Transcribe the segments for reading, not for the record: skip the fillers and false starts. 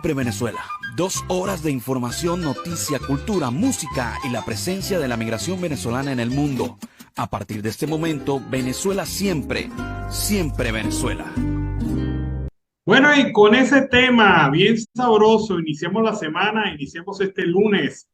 Siempre Venezuela. 2 horas de información, noticia, cultura, música y la presencia de la migración venezolana en el mundo. A partir de este momento, Venezuela siempre, siempre Venezuela. Bueno, y con ese tema bien sabroso, iniciamos la semana, iniciamos este lunes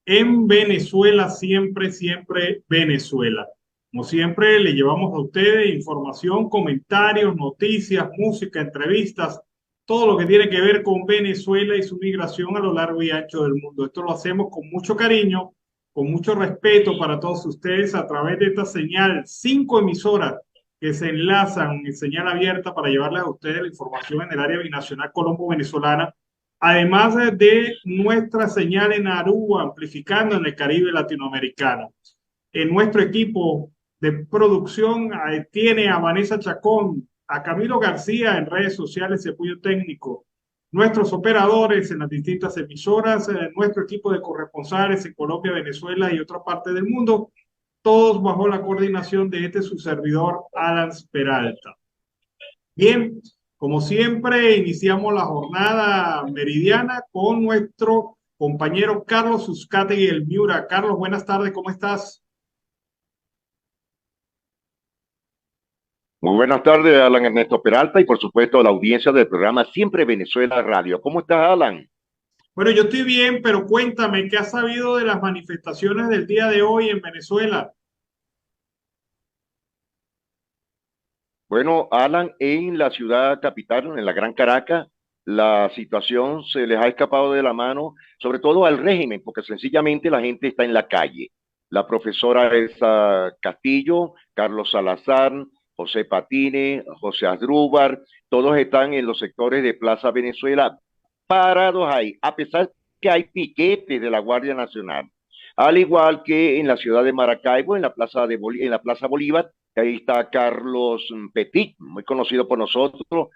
en Venezuela, siempre, siempre Venezuela. Como siempre, le llevamos a ustedes información, comentarios, noticias, música, entrevistas, todo lo que tiene que ver con Venezuela y su migración a lo largo y ancho del mundo. Esto lo hacemos con mucho cariño, con mucho respeto para todos ustedes a través de esta señal, 5 emisoras que se enlazan en señal abierta para llevarles a ustedes la información en el área binacional colombo-venezolana, además de nuestra señal en Aruba, amplificando en el Caribe latinoamericano. En nuestro equipo de producción tiene a Vanessa Chacón, a Camilo García en redes sociales y apoyo técnico, nuestros operadores en las distintas emisoras, nuestro equipo de corresponsales en Colombia, Venezuela y otra parte del mundo, todos bajo la coordinación de su servidor, Alan Peralta. Bien, como siempre, iniciamos la jornada meridiana con nuestro compañero Carlos Uzcategui el Miura. Carlos, buenas tardes, ¿cómo estás? Muy buenas tardes, Alan Ernesto Peralta, y por supuesto la audiencia del programa Siempre Venezuela Radio. ¿Cómo estás, Alan? Bueno, yo estoy bien, pero cuéntame, ¿qué has sabido de las manifestaciones del día de hoy en Venezuela? Bueno, Alan, en la ciudad capital, en la Gran Caracas, la situación se les ha escapado de la mano, sobre todo al régimen, porque sencillamente la gente está en la calle. La profesora es Castillo, Carlos Salazar, José Patine, José Asdrúbar, todos están en los sectores de Plaza Venezuela parados ahí, a pesar que hay piquetes de la Guardia Nacional. Al igual que en la ciudad de Maracaibo, en la Plaza Bolívar, ahí está Carlos Petit, muy conocido por nosotros,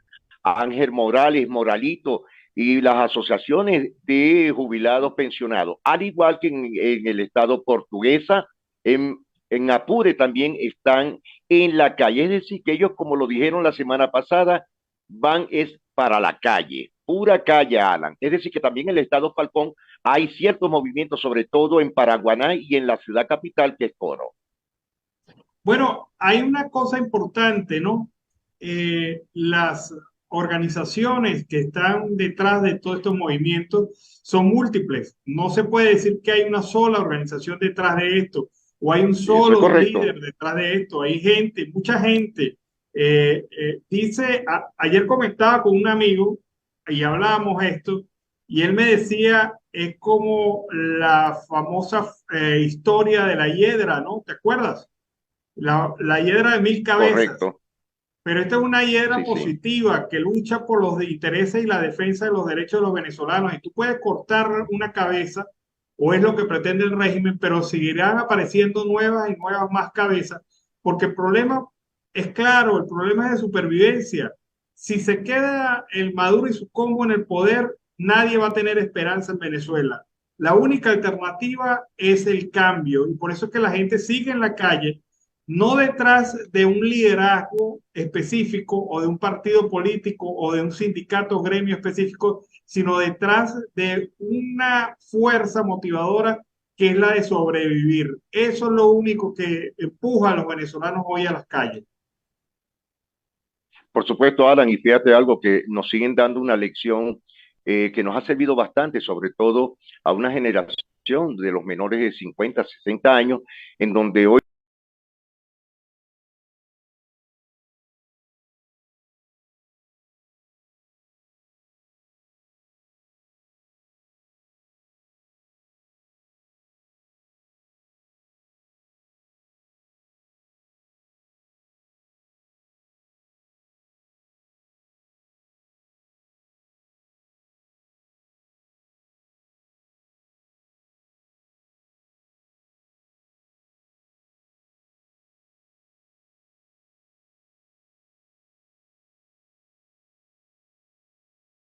Ángel Morales, Moralito, y las asociaciones de jubilados pensionados, al igual que en el estado portuguesa, en Apure también están en la calle. Es decir, que ellos, como lo dijeron la semana pasada, van es para la calle, pura calle, Alan. Es decir, que también en el estado Falcón hay ciertos movimientos, sobre todo en Paraguaná y en la ciudad capital, que es Coro. Bueno, hay una cosa importante, ¿no? Las organizaciones que están detrás de todos estos movimientos son múltiples. No se puede decir que hay una sola organización detrás de esto o hay un Eso es solo correcto. líder detrás de esto. Hay gente, mucha gente. Ayer comentaba con un amigo y hablábamos esto y él me decía, es como la famosa historia de la hiedra, ¿no? ¿Te acuerdas? La hiedra de 1000 cabezas, Correcto. pero esta es una hiedra Sí, sí. positiva que lucha por los intereses y la defensa de los derechos de los venezolanos. Y tú puedes cortar una cabeza, o es lo que pretende el régimen, pero seguirán apareciendo nuevas y nuevas más cabezas, porque el problema es claro, el problema es de supervivencia. Si se queda el Maduro y su combo en el poder, nadie va a tener esperanza en Venezuela. La única alternativa es el cambio, y por eso es que la gente sigue en la calle no detrás de un liderazgo específico o de un partido político o de un sindicato o gremio específico, sino detrás de una fuerza motivadora que es la de sobrevivir. Eso es lo único que empuja a los venezolanos hoy a las calles. Por supuesto, Alan, y fíjate algo que nos siguen dando una lección que nos ha servido bastante, sobre todo a una generación de los menores de 50, 60 años, en donde hoy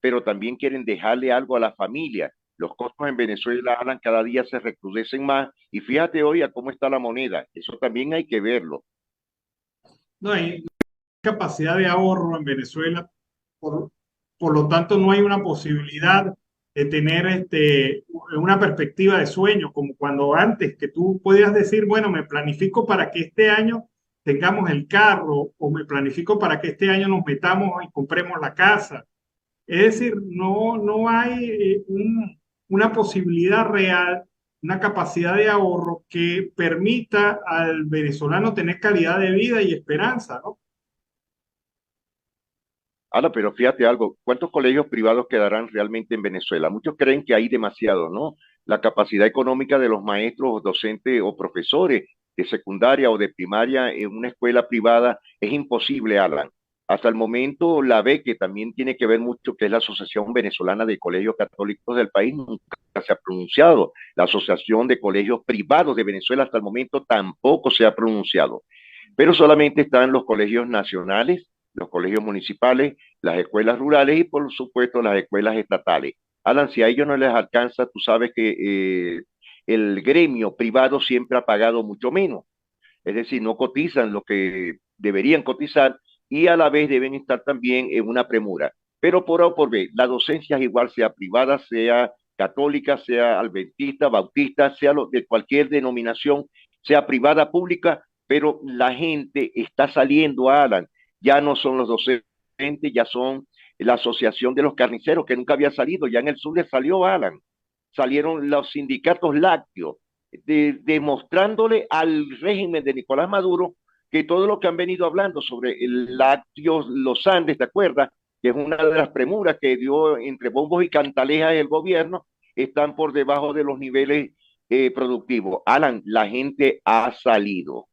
pero también quieren dejarle algo a la familia. Los costos en Venezuela, Alan, cada día se recrudecen más. Y fíjate hoy a cómo está la moneda. Eso también hay que verlo. No hay capacidad de ahorro en Venezuela, por, por lo tanto no hay una posibilidad de tener una perspectiva de sueño, como cuando antes que tú podías decir, bueno, me planifico para que este año tengamos el carro o me planifico para que este año nos metamos y compremos la casa. Es decir, no hay una posibilidad real, una capacidad de ahorro que permita al venezolano tener calidad de vida y esperanza, ¿no? Ana, pero fíjate algo, ¿cuántos colegios privados quedarán realmente en Venezuela? Muchos creen que hay demasiado, ¿no? La capacidad económica de los maestros, docentes o profesores de secundaria o de primaria en una escuela privada es imposible, Alan. Hasta el momento, la B, que también tiene que ver mucho, que es la Asociación Venezolana de Colegios Católicos del país, nunca se ha pronunciado. La Asociación de Colegios Privados de Venezuela hasta el momento tampoco se ha pronunciado. Pero solamente están los colegios nacionales, los colegios municipales, las escuelas rurales y por supuesto las escuelas estatales. Alan, si a ellos no les alcanza, tú sabes que el gremio privado siempre ha pagado mucho menos, es decir, no cotizan lo que deberían cotizar y a la vez deben estar también en una premura. Pero por A o por B, la docencia es igual, sea privada, sea católica, sea adventista, bautista, sea de cualquier denominación, sea privada, pública, pero la gente está saliendo, Alan, ya no son los docentes, ya son la Asociación de los Carniceros, que nunca había salido, ya en el sur le salió, Alan, salieron los sindicatos lácteos, demostrándole al régimen de Nicolás Maduro que todo lo que han venido hablando sobre el lácteos Los Andes, ¿te acuerdas? Que es una de las premuras que dio entre bombos y cantalejas el gobierno, están por debajo de los niveles productivos. Alan, la gente ha salido.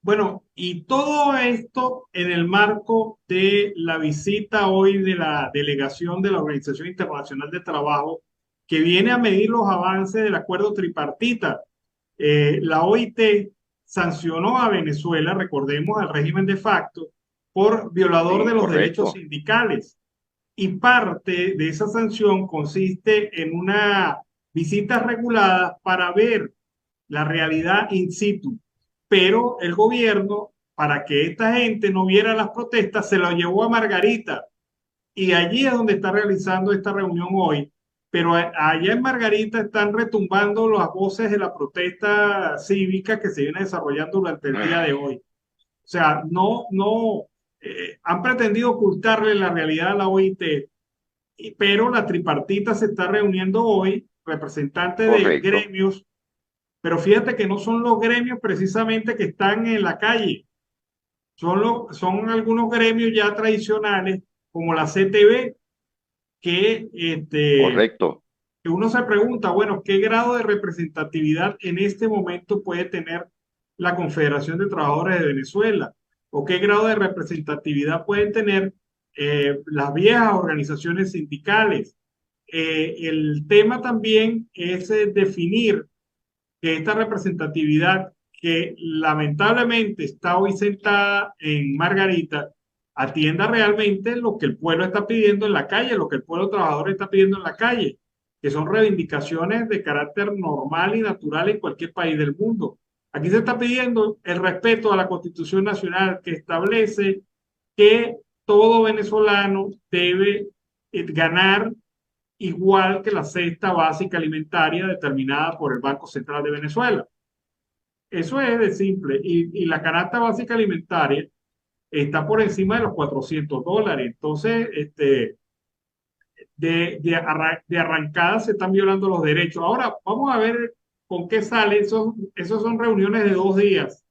Bueno, y todo esto en el marco de la visita hoy de la delegación de la Organización Internacional de Trabajo, que viene a medir los avances del acuerdo tripartita. La OIT sancionó a Venezuela, recordemos, al régimen de facto, por violador Sí, de los derechos correcto. sindicales. Y parte de esa sanción consiste en una visita regulada para ver la realidad in situ. Pero el gobierno, para que esta gente no viera las protestas, se lo llevó a Margarita. Y allí es donde está realizando esta reunión hoy. Pero allá en Margarita están retumbando las voces de la protesta cívica que se viene desarrollando durante el día de hoy. O sea, han pretendido ocultarle la realidad a la OIT, pero la tripartita se está reuniendo hoy, representantes de Correcto. gremios, pero fíjate que no son los gremios precisamente que están en la calle, son algunos gremios ya tradicionales, como la CTV, que, Correcto. que uno se pregunta, bueno, ¿qué grado de representatividad en este momento puede tener la Confederación de Trabajadores de Venezuela? ¿O qué grado de representatividad pueden tener las viejas organizaciones sindicales? El tema también es definir que esta representatividad que lamentablemente está hoy sentada en Margarita atienda realmente lo que el pueblo está pidiendo en la calle, lo que el pueblo trabajador está pidiendo en la calle, que son reivindicaciones de carácter normal y natural en cualquier país del mundo. Aquí se está pidiendo el respeto a la Constitución Nacional que establece que todo venezolano debe ganar igual que la cesta básica alimentaria determinada por el Banco Central de Venezuela. Eso es de simple. Y la canasta básica alimentaria está por encima de los $400. Entonces, de arrancada se están violando los derechos. Ahora, vamos a ver con qué sale. Esos son reuniones de 2 días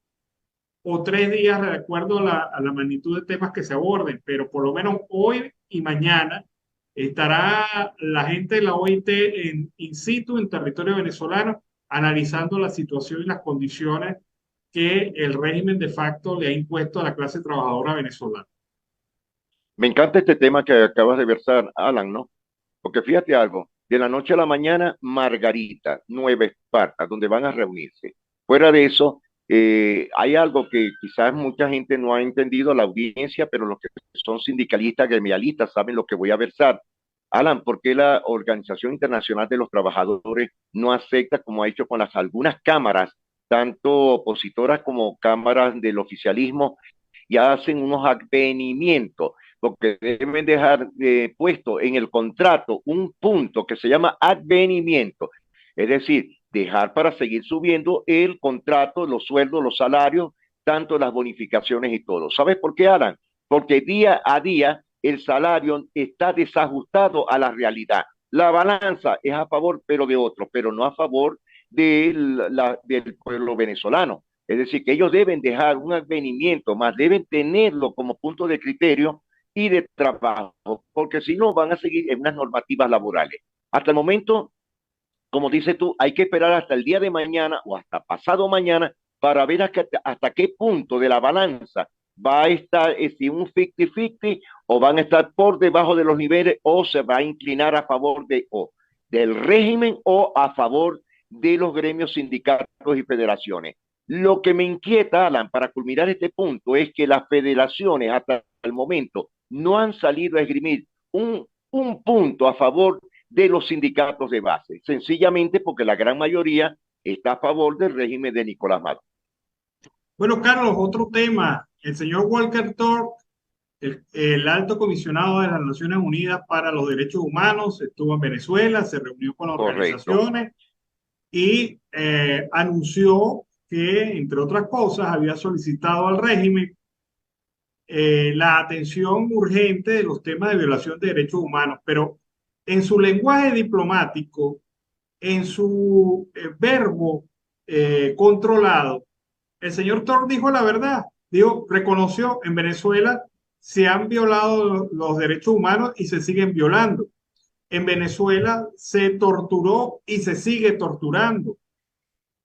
o 3 días, de acuerdo a la magnitud de temas que se aborden, pero por lo menos hoy y mañana estará la gente de la OIT in situ, en territorio venezolano, analizando la situación y las condiciones que el régimen de facto le ha impuesto a la clase trabajadora venezolana. Me encanta este tema que acabas de versar, Alan, ¿no? Porque fíjate algo, de la noche a la mañana, Margarita, Nueva Esparta, donde van a reunirse. Fuera de eso, hay algo que quizás mucha gente no ha entendido, la audiencia, pero los que son sindicalistas, gremialistas, saben lo que voy a versar. Alan, ¿por qué la Organización Internacional de los Trabajadores no acepta, como ha hecho con algunas cámaras, tanto opositoras como cámaras del oficialismo, y hacen unos advenimientos? porque deben dejar puesto en el contrato un punto que se llama advenimiento, es decir, dejar para seguir subiendo el contrato, los sueldos, los salarios, tanto las bonificaciones y todo. ¿Sabes por qué, Alan? Porque día a día el salario está desajustado a la realidad. La balanza es a favor, pero de otros, pero no a favor del pueblo venezolano. Es decir, que ellos deben dejar un advenimiento, más deben tenerlo como punto de criterio y de trabajo, porque si no van a seguir en unas normativas laborales. Hasta el momento, como dices tú, hay que esperar hasta el día de mañana o hasta pasado mañana para ver hasta qué punto de la balanza va a estar, si un 50-50 o van a estar por debajo de los niveles o se va a inclinar a favor del régimen o a favor de los gremios, sindicatos y federaciones. Lo que me inquieta, Alan, para culminar este punto, es que las federaciones hasta el momento no han salido a esgrimir un punto a favor de los sindicatos de base, sencillamente porque la gran mayoría está a favor del régimen de Nicolás Maduro. Bueno, Carlos, otro tema. El señor Volker Turk, el alto comisionado de las Naciones Unidas para los Derechos Humanos, estuvo en Venezuela, se reunió con organizaciones y anunció que, entre otras cosas, había solicitado al régimen la atención urgente de los temas de violación de derechos humanos, pero en su lenguaje diplomático, en su verbo controlado, el señor Thor dijo la verdad, dijo, reconoció en Venezuela se han violado los derechos humanos y se siguen violando. En Venezuela se torturó y se sigue torturando.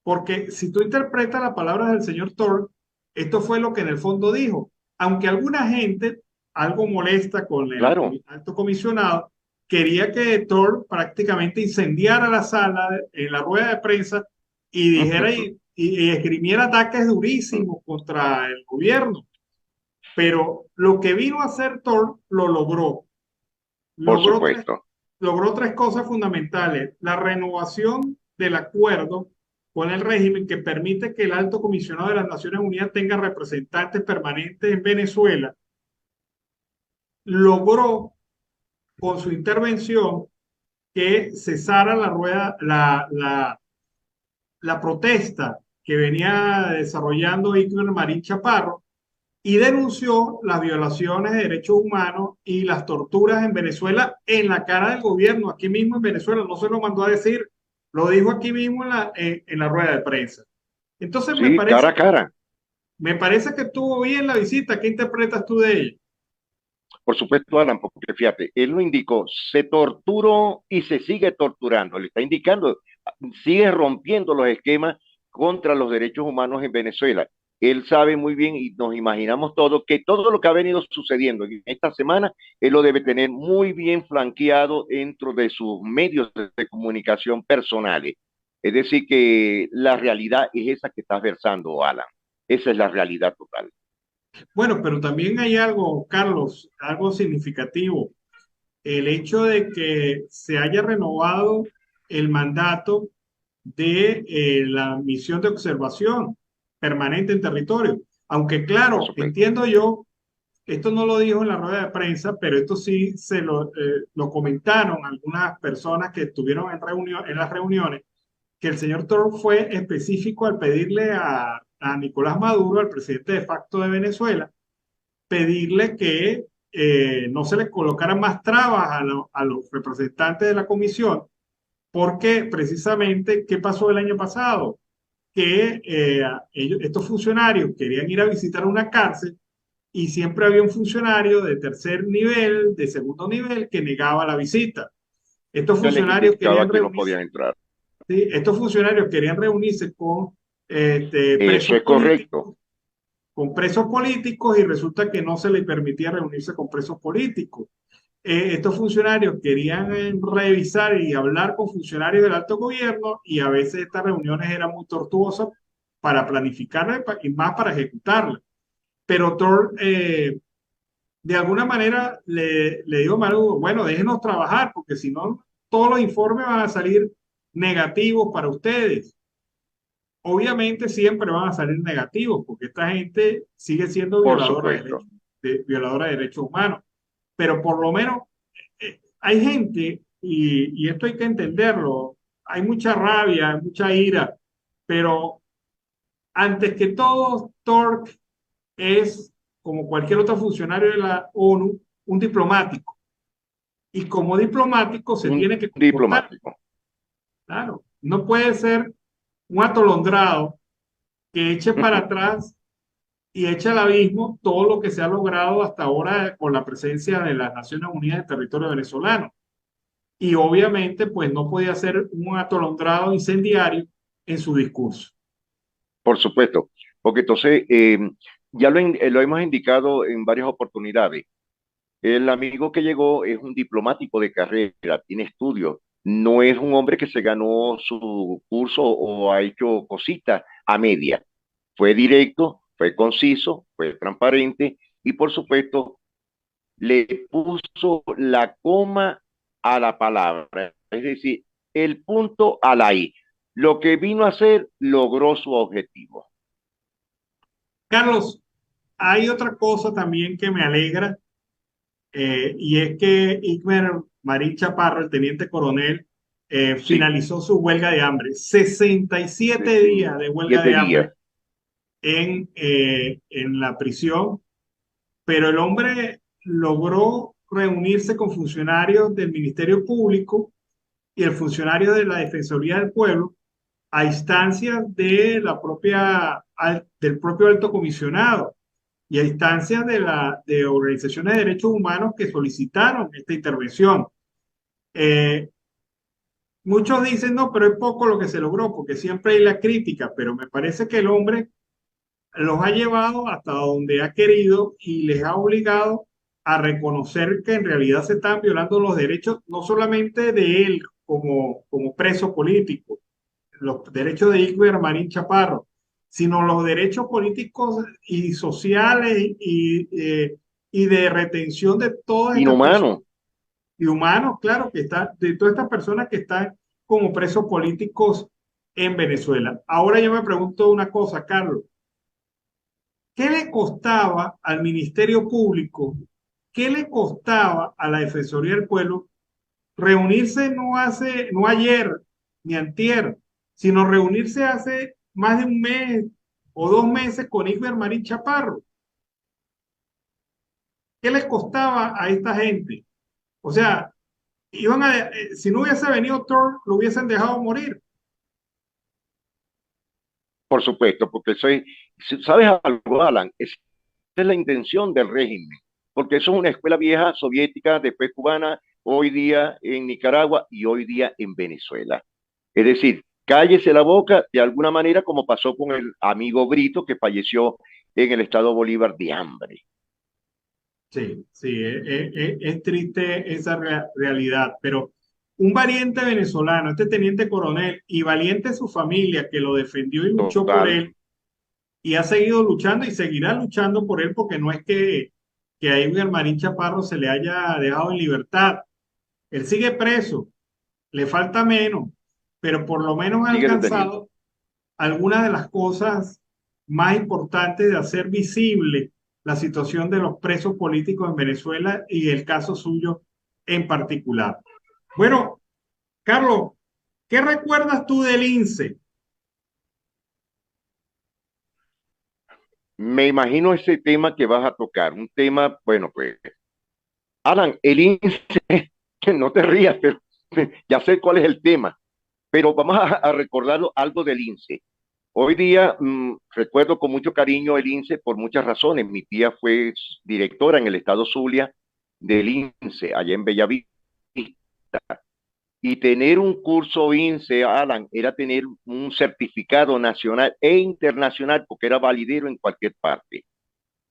Porque si tú interpretas las palabras del señor Thor, esto fue lo que en el fondo dijo. Aunque alguna gente, algo molesta con el alto comisionado, quería que Thor prácticamente incendiara la sala en la rueda de prensa y dijera y esgrimiera ataques durísimos contra el gobierno. Pero lo que vino a hacer Thor lo logró. Logró tres cosas fundamentales. La renovación del acuerdo con el régimen que permite que el alto comisionado de las Naciones Unidas tenga representantes permanentes en Venezuela. Logró con su intervención que cesara la protesta que venía desarrollando Iker Marín Chaparro y denunció las violaciones de derechos humanos y las torturas en Venezuela en la cara del gobierno, aquí mismo en Venezuela. No se lo mandó a decir, lo dijo aquí mismo en la rueda de prensa. Entonces, sí, cara a cara. Me parece que estuvo bien la visita. ¿Qué interpretas tú de ella? Por supuesto, Alan, porque fíjate, él lo indicó, se torturó y se sigue torturando. Le está indicando, sigue rompiendo los esquemas contra los derechos humanos en Venezuela. Él sabe muy bien y nos imaginamos todos que todo lo que ha venido sucediendo en esta semana, él lo debe tener muy bien flanqueado dentro de sus medios de comunicación personales. Es decir, que la realidad es esa que estás versando, Alan. Esa es la realidad total. Bueno, pero también hay algo, Carlos, algo significativo. El hecho de que se haya renovado el mandato de la misión de observación permanente en territorio. Aunque claro, entiendo yo, esto no lo dijo en la rueda de prensa, pero esto sí lo comentaron algunas personas que estuvieron en las reuniones, que el señor Trump fue específico al pedirle a Nicolás Maduro, al presidente de facto de Venezuela, pedirle que no se les colocaran más trabas a los representantes de la comisión, porque precisamente, ¿qué pasó el año pasado? Que estos funcionarios querían ir a visitar una cárcel y siempre había un funcionario de tercer nivel, de segundo nivel, que negaba la visita. Estos funcionarios querían reunirse, no podían entrar. ¿sí? Estos funcionarios querían reunirse con presos correcto. Con presos políticos y resulta que no se les permitía reunirse con presos políticos. Estos funcionarios querían revisar y hablar con funcionarios del alto gobierno y a veces estas reuniones eran muy tortuosas para planificarlas y más para ejecutarlas. Pero Thor, de alguna manera, le digo a Maduro, bueno, déjenos trabajar porque si no, todos los informes van a salir negativos para ustedes. Obviamente siempre van a salir negativos porque esta gente sigue siendo violadora de derechos humanos. pero por lo menos hay gente, y esto hay que entenderlo, hay mucha rabia, hay mucha ira, pero antes que todo, Tork es, como cualquier otro funcionario de la ONU, un diplomático. Y como diplomático se Un tiene que comportar. diplomático. Claro, no puede ser un atolondrado que eche para atrás y eche al abismo todo lo que se ha logrado hasta ahora con la presencia de las Naciones Unidas en el territorio venezolano. Y obviamente, pues no podía ser un atolondrado incendiario en su discurso. Por supuesto, porque entonces ya lo hemos indicado en varias oportunidades. El amigo que llegó es un diplomático de carrera, tiene estudios, no es un hombre que se ganó su curso o ha hecho cositas a media. Fue directo, fue conciso, fue transparente y por supuesto le puso la coma a la palabra, es decir, el punto a la I. Lo que vino a hacer logró su objetivo. Carlos, hay otra cosa también que me alegra, y es que Igmer Marín Chaparro, el teniente coronel, Sí, finalizó su huelga de hambre. 67 días de huelga de 7 días. hambre en la prisión, pero el hombre logró reunirse con funcionarios del Ministerio Público y el funcionario de la Defensoría del Pueblo a instancias de del propio alto comisionado y a instancias de organizaciones de derechos humanos que solicitaron esta intervención. Eh, Muchos dicen, no, pero es poco lo que se logró, porque siempre hay la crítica, pero me parece que el hombre los ha llevado hasta donde ha querido y les ha obligado a reconocer que en realidad se están violando los derechos, no solamente de él como preso político, los derechos de Igber Marín Chaparro, sino los derechos políticos y sociales y de retención de todas estas personas, Inhumano, y humanos, claro, que están, de todas estas personas que están como presos políticos en Venezuela. Ahora yo me pregunto una cosa, Carlos. ¿Qué le costaba al Ministerio Público? ¿Qué le costaba a la Defensoría del Pueblo reunirse no ayer ni antier, sino reunirse hace más de un mes o 2 meses con Igber Marín Chaparro? ¿Qué les costaba a esta gente? O sea, si no hubiese venido Thor, lo hubiesen dejado morir. por supuesto, porque ¿sabes algo, Alan? Esa es la intención del régimen, porque eso es una escuela vieja soviética, después cubana, hoy día en Nicaragua y hoy día en Venezuela. Es decir, cállese la boca de alguna manera como pasó con el amigo Brito que falleció en el estado Bolívar de hambre. Sí, sí, es triste esa realidad, pero un valiente venezolano, este teniente coronel, y valiente su familia que lo defendió y luchó por Total. él, y ha seguido luchando y seguirá luchando por él, porque no es que a Edgar Marín Chaparro se le haya dejado en libertad. Él sigue preso, le falta menos, pero por lo menos ha Sigue detenido. alcanzado algunas de las cosas más importantes de hacer visible la situación de los presos políticos en Venezuela y el caso suyo en particular. Bueno, Carlos, ¿qué recuerdas tú del INSE? Me imagino ese tema que vas a tocar, un tema, bueno, pues, Alan, el INSE, no te rías, pero ya sé cuál es el tema, pero vamos a recordarlo algo del INSE. Hoy día recuerdo con mucho cariño el INSE por muchas razones. Mi tía fue directora en el estado Zulia del INSE, allá en Bellavista. Y tener un curso INSE, Alan, era tener un certificado nacional e internacional porque era validero en cualquier parte.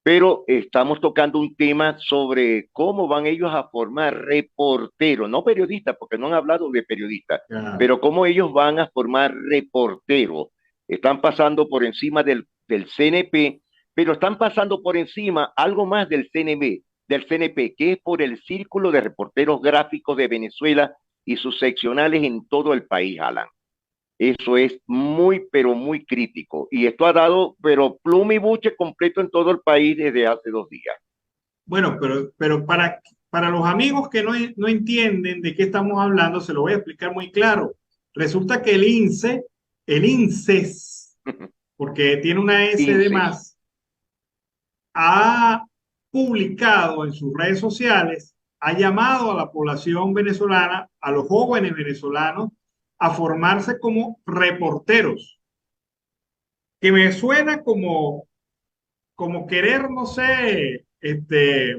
Pero estamos tocando un tema sobre cómo van ellos a formar reporteros, no periodistas, porque no han hablado de periodistas, Claro. pero cómo ellos van a formar reporteros. Están pasando por encima del CNP, pero están pasando por encima algo más del CNP, que es por el Círculo de Reporteros Gráficos de Venezuela y sus seccionales en todo el país, Alan. Eso es muy, pero muy crítico. Y esto ha dado, pero pluma y buche completo en todo el país desde hace 2 días. Bueno, pero Para los amigos que no entienden de qué estamos hablando, se lo voy a explicar muy claro. Resulta que el INSE, el INSES, porque tiene una S de INSES. más, ha publicado en sus redes sociales, ha llamado a la población venezolana, a los jóvenes venezolanos, a formarse como reporteros, que me suena como querer, no sé,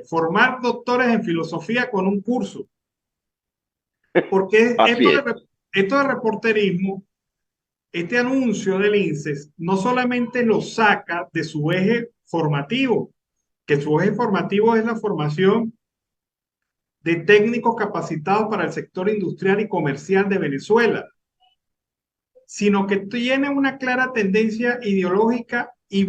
formar doctores en filosofía con un curso, porque Así es. esto de reporterismo, este anuncio del INSES, no solamente lo saca de su eje formativo, que su eje formativo es la formación de técnicos capacitados para el sector industrial y comercial de Venezuela, sino que tiene una clara tendencia ideológica y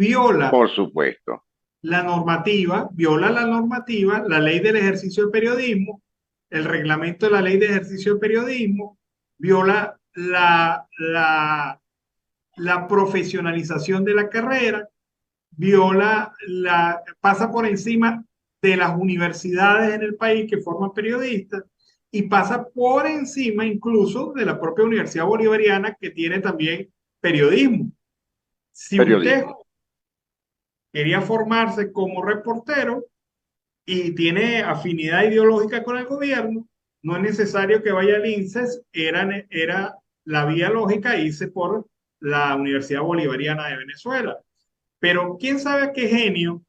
Por supuesto. viola la normativa, la ley del ejercicio del periodismo, el reglamento de la ley de ejercicio del periodismo, viola la profesionalización de la carrera, pasa por encima de las universidades en el país que forman periodistas y pasa por encima incluso de la propia Universidad Bolivariana que tiene también periodismo. Si usted Periodismo. quería formarse como reportero y tiene afinidad ideológica con el gobierno, no es necesario que vaya al INSES, era la vía lógica irse por la Universidad Bolivariana de Venezuela. Pero quién sabe a qué genio,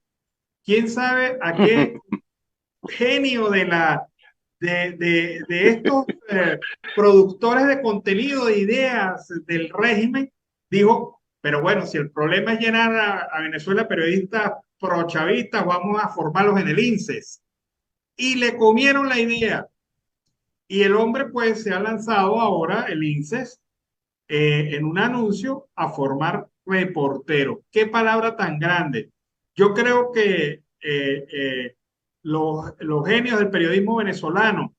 quién sabe a qué genio de estos productores de contenido, de ideas del régimen, dijo, pero bueno, si el problema es llenar a Venezuela periodistas prochavistas, vamos a formarlos en el INSES. Y le comieron la idea. Y el hombre pues se ha lanzado ahora, el INSES, en un anuncio a formar reporteros. Qué palabra tan grande. Yo creo que los genios del periodismo venezolano,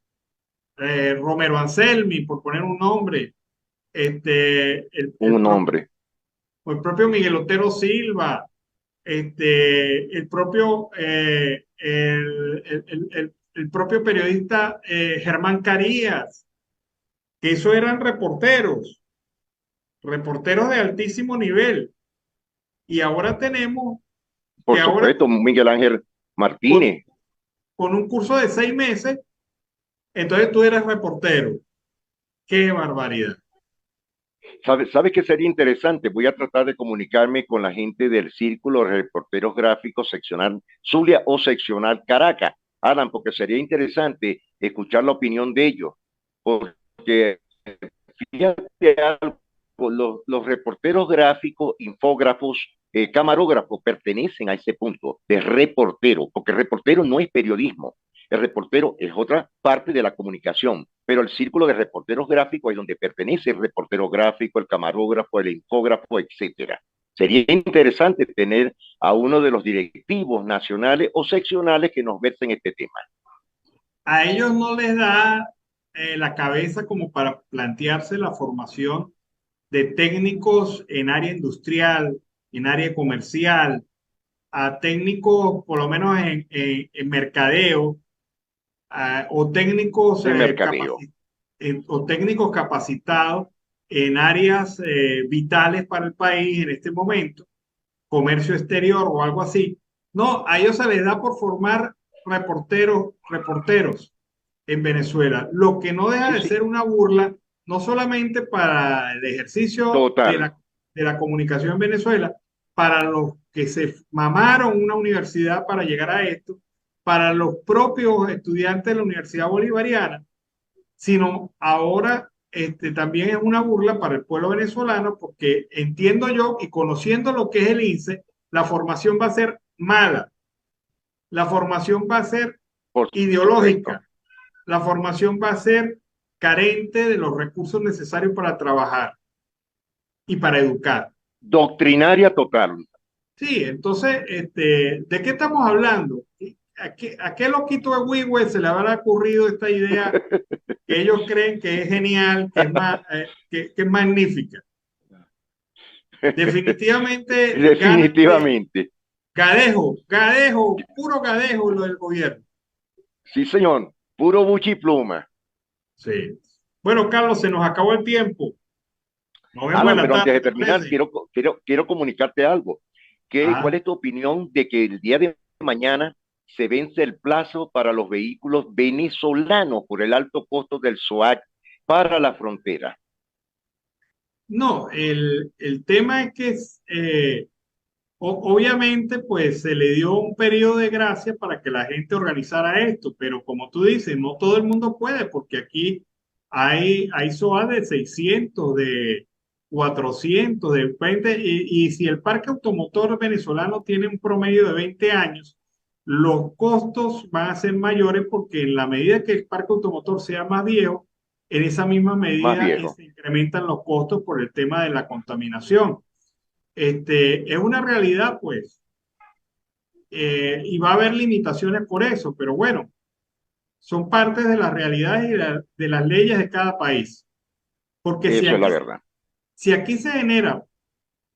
Romero Anselmi, por poner un nombre, Un hombre. el propio Miguel Otero Silva, el propio, el propio periodista Germán Carías, que eso eran reporteros de altísimo nivel. Y ahora tenemos que Por ahora supuesto, Miguel Ángel con, Martínez. con un curso de 6 meses, entonces tú eres reportero. ¡Qué barbaridad! ¿Sabes qué sería interesante? Voy a tratar de comunicarme con la gente del Círculo de Reporteros Gráficos Seccional Zulia o Seccional Caracas, Alan, porque sería interesante escuchar la opinión de ellos, porque fíjate algo, los reporteros gráficos, infógrafos, camarógrafos pertenecen a ese punto de reportero, porque reportero no es periodismo, el reportero es otra parte de la comunicación, pero el círculo de reporteros gráficos es donde pertenece el reportero gráfico, el camarógrafo, el infógrafo, etcétera. Sería interesante tener a uno de los directivos nacionales o seccionales que nos versen este tema. A ellos no les da la cabeza como para plantearse la formación de técnicos en área industrial, en área comercial, a técnicos por lo menos en mercadeo, o técnicos, El mercadeo. o técnicos capacitados en áreas vitales para el país en este momento, comercio exterior o algo así. No, a ellos se les da por formar reporteros en Venezuela, lo que no deja Sí, de sí, ser una burla, no solamente para el ejercicio total. de la comunicación en Venezuela, para los que se mamaron una universidad para llegar a esto, para los propios estudiantes de la Universidad Bolivariana, sino ahora también es una burla para el pueblo venezolano, porque entiendo yo y conociendo lo que es el INSE, la formación va a ser mala, la formación va a ser Por supuesto. ideológica, la formación va a ser carente de los recursos necesarios para trabajar y para educar. Doctrinaria total. Sí, entonces, ¿de qué estamos hablando? A qué loquito de Wigwe se le habrá ocurrido esta idea que ellos creen que es genial, que es magnífica? Definitivamente Definitivamente. gadejo, puro gadejo lo del gobierno. Sí, señor, puro buchi y pluma. Sí. Bueno, Carlos, se nos acabó el tiempo. Nos vemos en Alan, la pero antes tarde, de ¿te terminar, parece? quiero comunicarte algo. ¿Cuál Ah, es tu opinión de que el día de mañana se vence el plazo para los vehículos venezolanos por el alto costo del SOAC para la frontera? no, el tema es que obviamente pues se le dio un periodo de gracia para que la gente organizara esto, pero como tú dices, no todo el mundo puede porque aquí hay SOA de 600, de 400, de 20, y si el parque automotor venezolano tiene un promedio de 20 años, los costos van a ser mayores porque en la medida que el parque automotor sea más viejo, en esa misma Más medida viejo. se incrementan los costos por el tema de la contaminación. Es una realidad, pues, y va a haber limitaciones por eso, pero bueno, son partes de las realidades y de las leyes de cada país. Porque Eso es la verdad. si aquí se genera,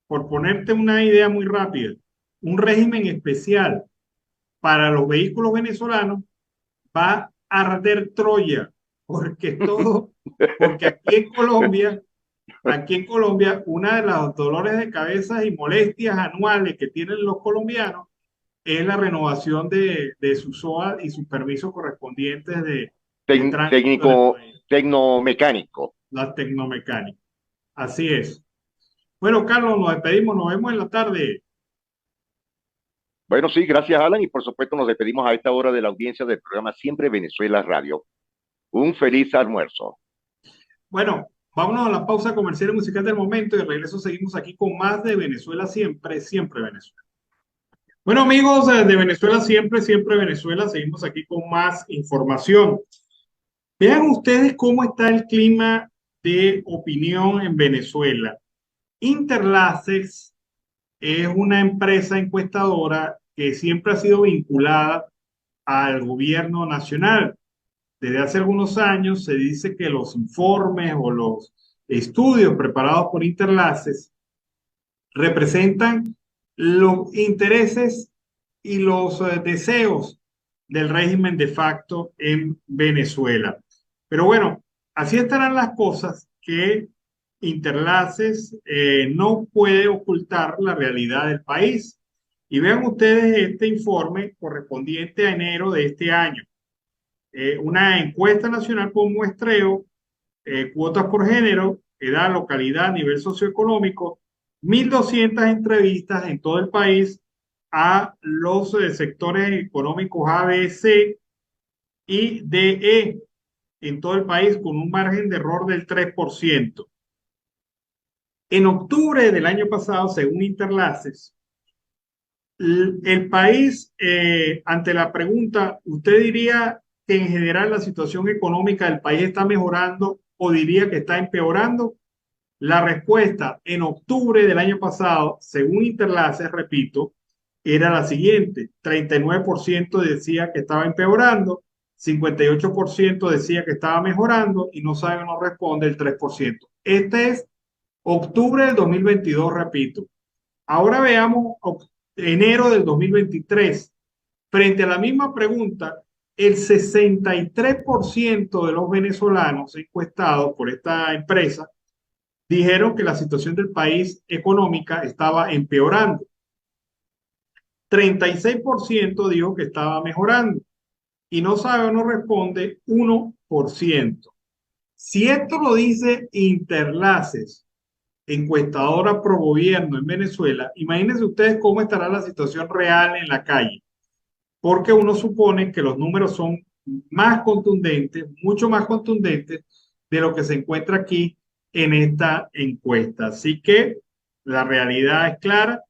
por ponerte una idea muy rápida, un régimen especial para los vehículos venezolanos, va a arder Troya, porque todo, porque aquí en Colombia, una de los dolores de cabeza y molestias anuales que tienen los colombianos es la renovación de su SOA y sus permisos correspondientes de tránsito Técnico, en el país, tecnomecánico. la tecnomecánica. Así es. Bueno, Carlos, nos despedimos, nos vemos en la tarde. Bueno, sí, gracias, Alan, y por supuesto nos despedimos a esta hora de la audiencia del programa Siempre Venezuela Radio. Un feliz almuerzo. Bueno, vámonos a la pausa comercial y musical del momento y de regreso seguimos aquí con más de Venezuela siempre, siempre Venezuela. Bueno, amigos de Venezuela siempre, siempre Venezuela, seguimos aquí con más información. Vean ustedes cómo está el clima de opinión en Venezuela. Interlaces es una empresa encuestadora que siempre ha sido vinculada al gobierno nacional. Desde hace algunos años se dice que los informes o los estudios preparados por Interlaces representan los intereses y los deseos del régimen de facto en Venezuela. Pero bueno, así estarán las cosas que Interlaces no puede ocultar la realidad del país. Y vean ustedes este informe correspondiente a enero de este año. Una encuesta nacional con muestreo, cuotas por género, edad, localidad, nivel socioeconómico, 1.200 entrevistas en todo el país a los sectores económicos A, B, C y D, E en todo el país con un margen de error del 3%. En octubre del año pasado, según Interlaces, el país, ante la pregunta, ¿usted diría que en general la situación económica del país está mejorando o diría que está empeorando? La respuesta en octubre del año pasado, según Interlaces, repito, era la siguiente: 39% decía que estaba empeorando, 58% decía que estaba mejorando y no sabe o no responde el 3%. Este es octubre del 2022, repito. Ahora veamos enero del 2023. Frente a la misma pregunta, el 63% de los venezolanos encuestados por esta empresa dijeron que la situación del país económica estaba empeorando. 36% dijo que estaba mejorando y no sabe o no responde 1%. Si esto lo dice Interlaces, encuestadora pro gobierno en Venezuela, imagínense ustedes cómo estará la situación real en la calle, porque uno supone que los números son más contundentes, mucho más contundentes de lo que se encuentra aquí en esta encuesta. Así que la realidad es clara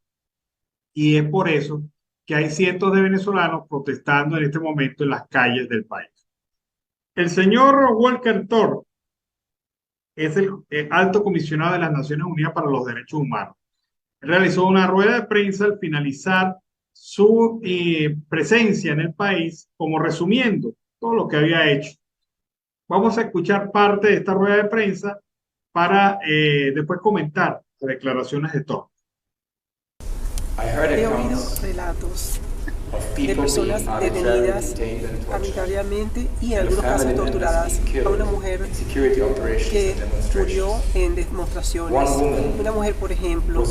y es por eso que hay cientos de venezolanos protestando en este momento en las calles del país. El señor Volker Turk es el alto comisionado de las Naciones Unidas para los Derechos Humanos. Realizó una rueda de prensa al finalizar su presencia en el país, como resumiendo todo lo que había hecho. Vamos a escuchar parte de esta rueda de prensa para después comentar las declaraciones de Turk. He oído relatos de personas detenidas arbitrariamente y en algunos casos torturadas. A una mujer que murió en demostraciones. Una mujer, por ejemplo,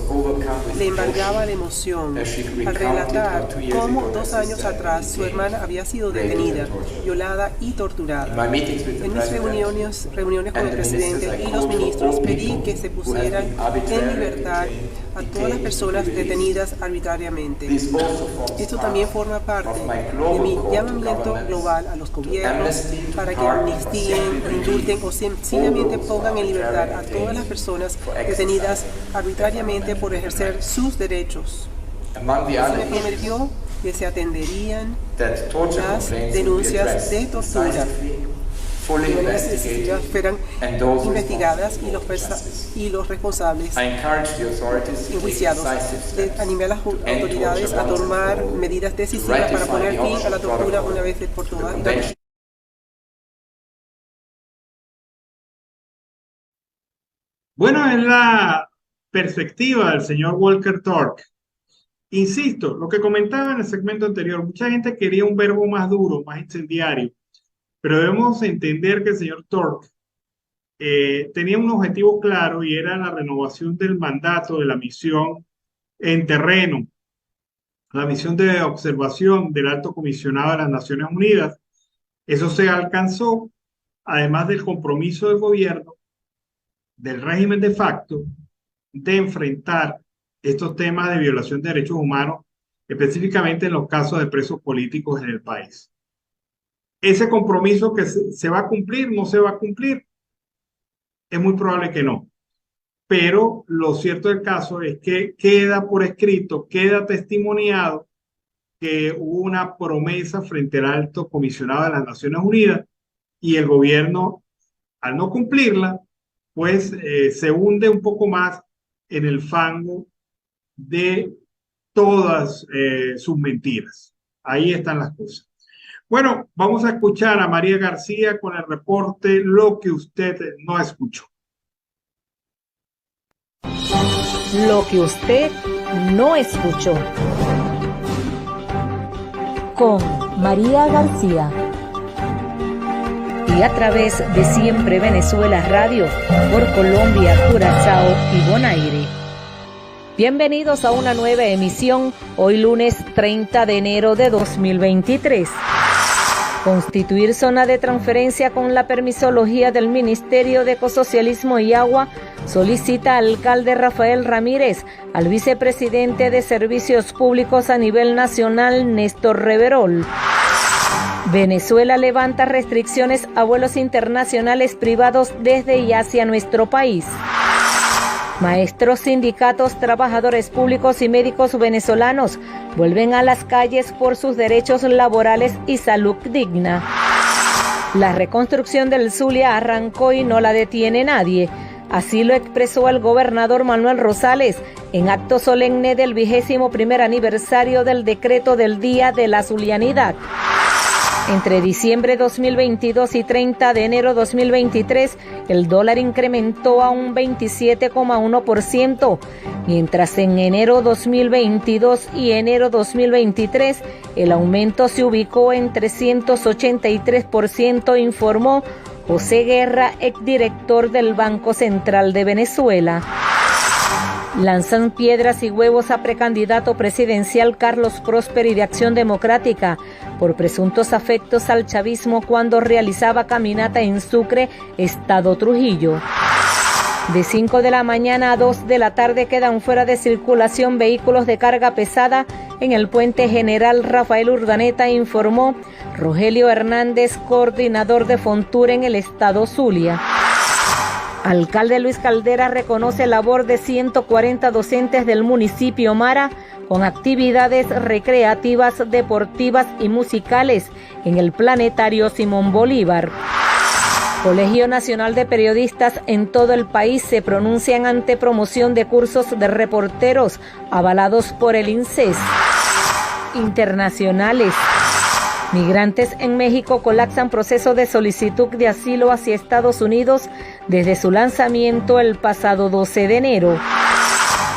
le embargaba la emoción al relatar cómo 2 años atrás su hermana había sido detenida, violada y torturada. En mis reuniones con el presidente y los ministros pedí que se pusieran en libertad a todas las personas detenidas arbitrariamente. Esto también forma parte de mi llamamiento global a los gobiernos para que amnistíen, indulten o sencillamente pongan en libertad a todas las personas detenidas arbitrariamente por ejercer sus derechos. Se me prometió que se atenderían las denuncias de tortura, que las necesidades fueran investigadas y los responsables enjuiciados. Animé a las autoridades a tomar medidas decisivas para poner fin a la tortura una vez por todas. Bueno, en la perspectiva del señor Volker Turk, insisto, lo que comentaba en el segmento anterior, mucha gente quería un verbo más duro, más incendiario, pero debemos entender que el señor Turk tenía un objetivo claro y era la renovación del mandato de la misión en terreno, la misión de observación del Alto Comisionado de las Naciones Unidas. Eso se alcanzó, además del compromiso del gobierno, del régimen de facto, de enfrentar estos temas de violación de derechos humanos, específicamente en los casos de presos políticos en el país. Ese compromiso que se va a cumplir, no se va a cumplir, es muy probable que no. Pero lo cierto del caso es que queda por escrito, queda testimoniado que hubo una promesa frente al Alto Comisionado de las Naciones Unidas y el gobierno, al no cumplirla, pues se hunde un poco más en el fango de todas sus mentiras. Ahí están las cosas. Bueno, vamos a escuchar a María García con el reporte Lo que usted no escuchó. Lo que usted no escuchó. Con María García. Y a través de Siempre Venezuela Radio por Colombia, Curazao y Bonaire. Bienvenidos a una nueva emisión, hoy lunes 30 de enero de 2023. Constituir zona de transferencia con la permisología del Ministerio de Ecosocialismo y Agua solicita al alcalde Rafael Ramírez, al vicepresidente de Servicios Públicos a nivel nacional, Néstor Reverol. Venezuela levanta restricciones a vuelos internacionales privados desde y hacia nuestro país. Maestros, sindicatos, trabajadores públicos y médicos venezolanos vuelven a las calles por sus derechos laborales y salud digna. La reconstrucción del Zulia arrancó y no la detiene nadie. Así lo expresó el gobernador Manuel Rosales en acto solemne del 21º aniversario del decreto del Día de la Zulianidad. Entre diciembre 2022 y 30 de enero 2023, el dólar incrementó a un 27,1%, mientras en enero 2022 y enero 2023 el aumento se ubicó en 383%, informó José Guerra, exdirector del Banco Central de Venezuela. Lanzan piedras y huevos a precandidato presidencial Carlos Prósperi de Acción Democrática por presuntos afectos al chavismo cuando realizaba caminata en Sucre, Estado Trujillo. De 5 de la mañana a 2 de la tarde quedan fuera de circulación vehículos de carga pesada en el puente General Rafael Urdaneta, informó Rogelio Hernández, coordinador de Fontur en el Estado Zulia. Alcalde Luis Caldera reconoce labor de 140 docentes del municipio Mara con actividades recreativas, deportivas y musicales en el Planetario Simón Bolívar. Colegio Nacional de Periodistas en todo el país se pronuncian ante promoción de cursos de reporteros avalados por el INSES. Internacionales. Migrantes en México colapsan proceso de solicitud de asilo hacia Estados Unidos desde su lanzamiento el pasado 12 de enero.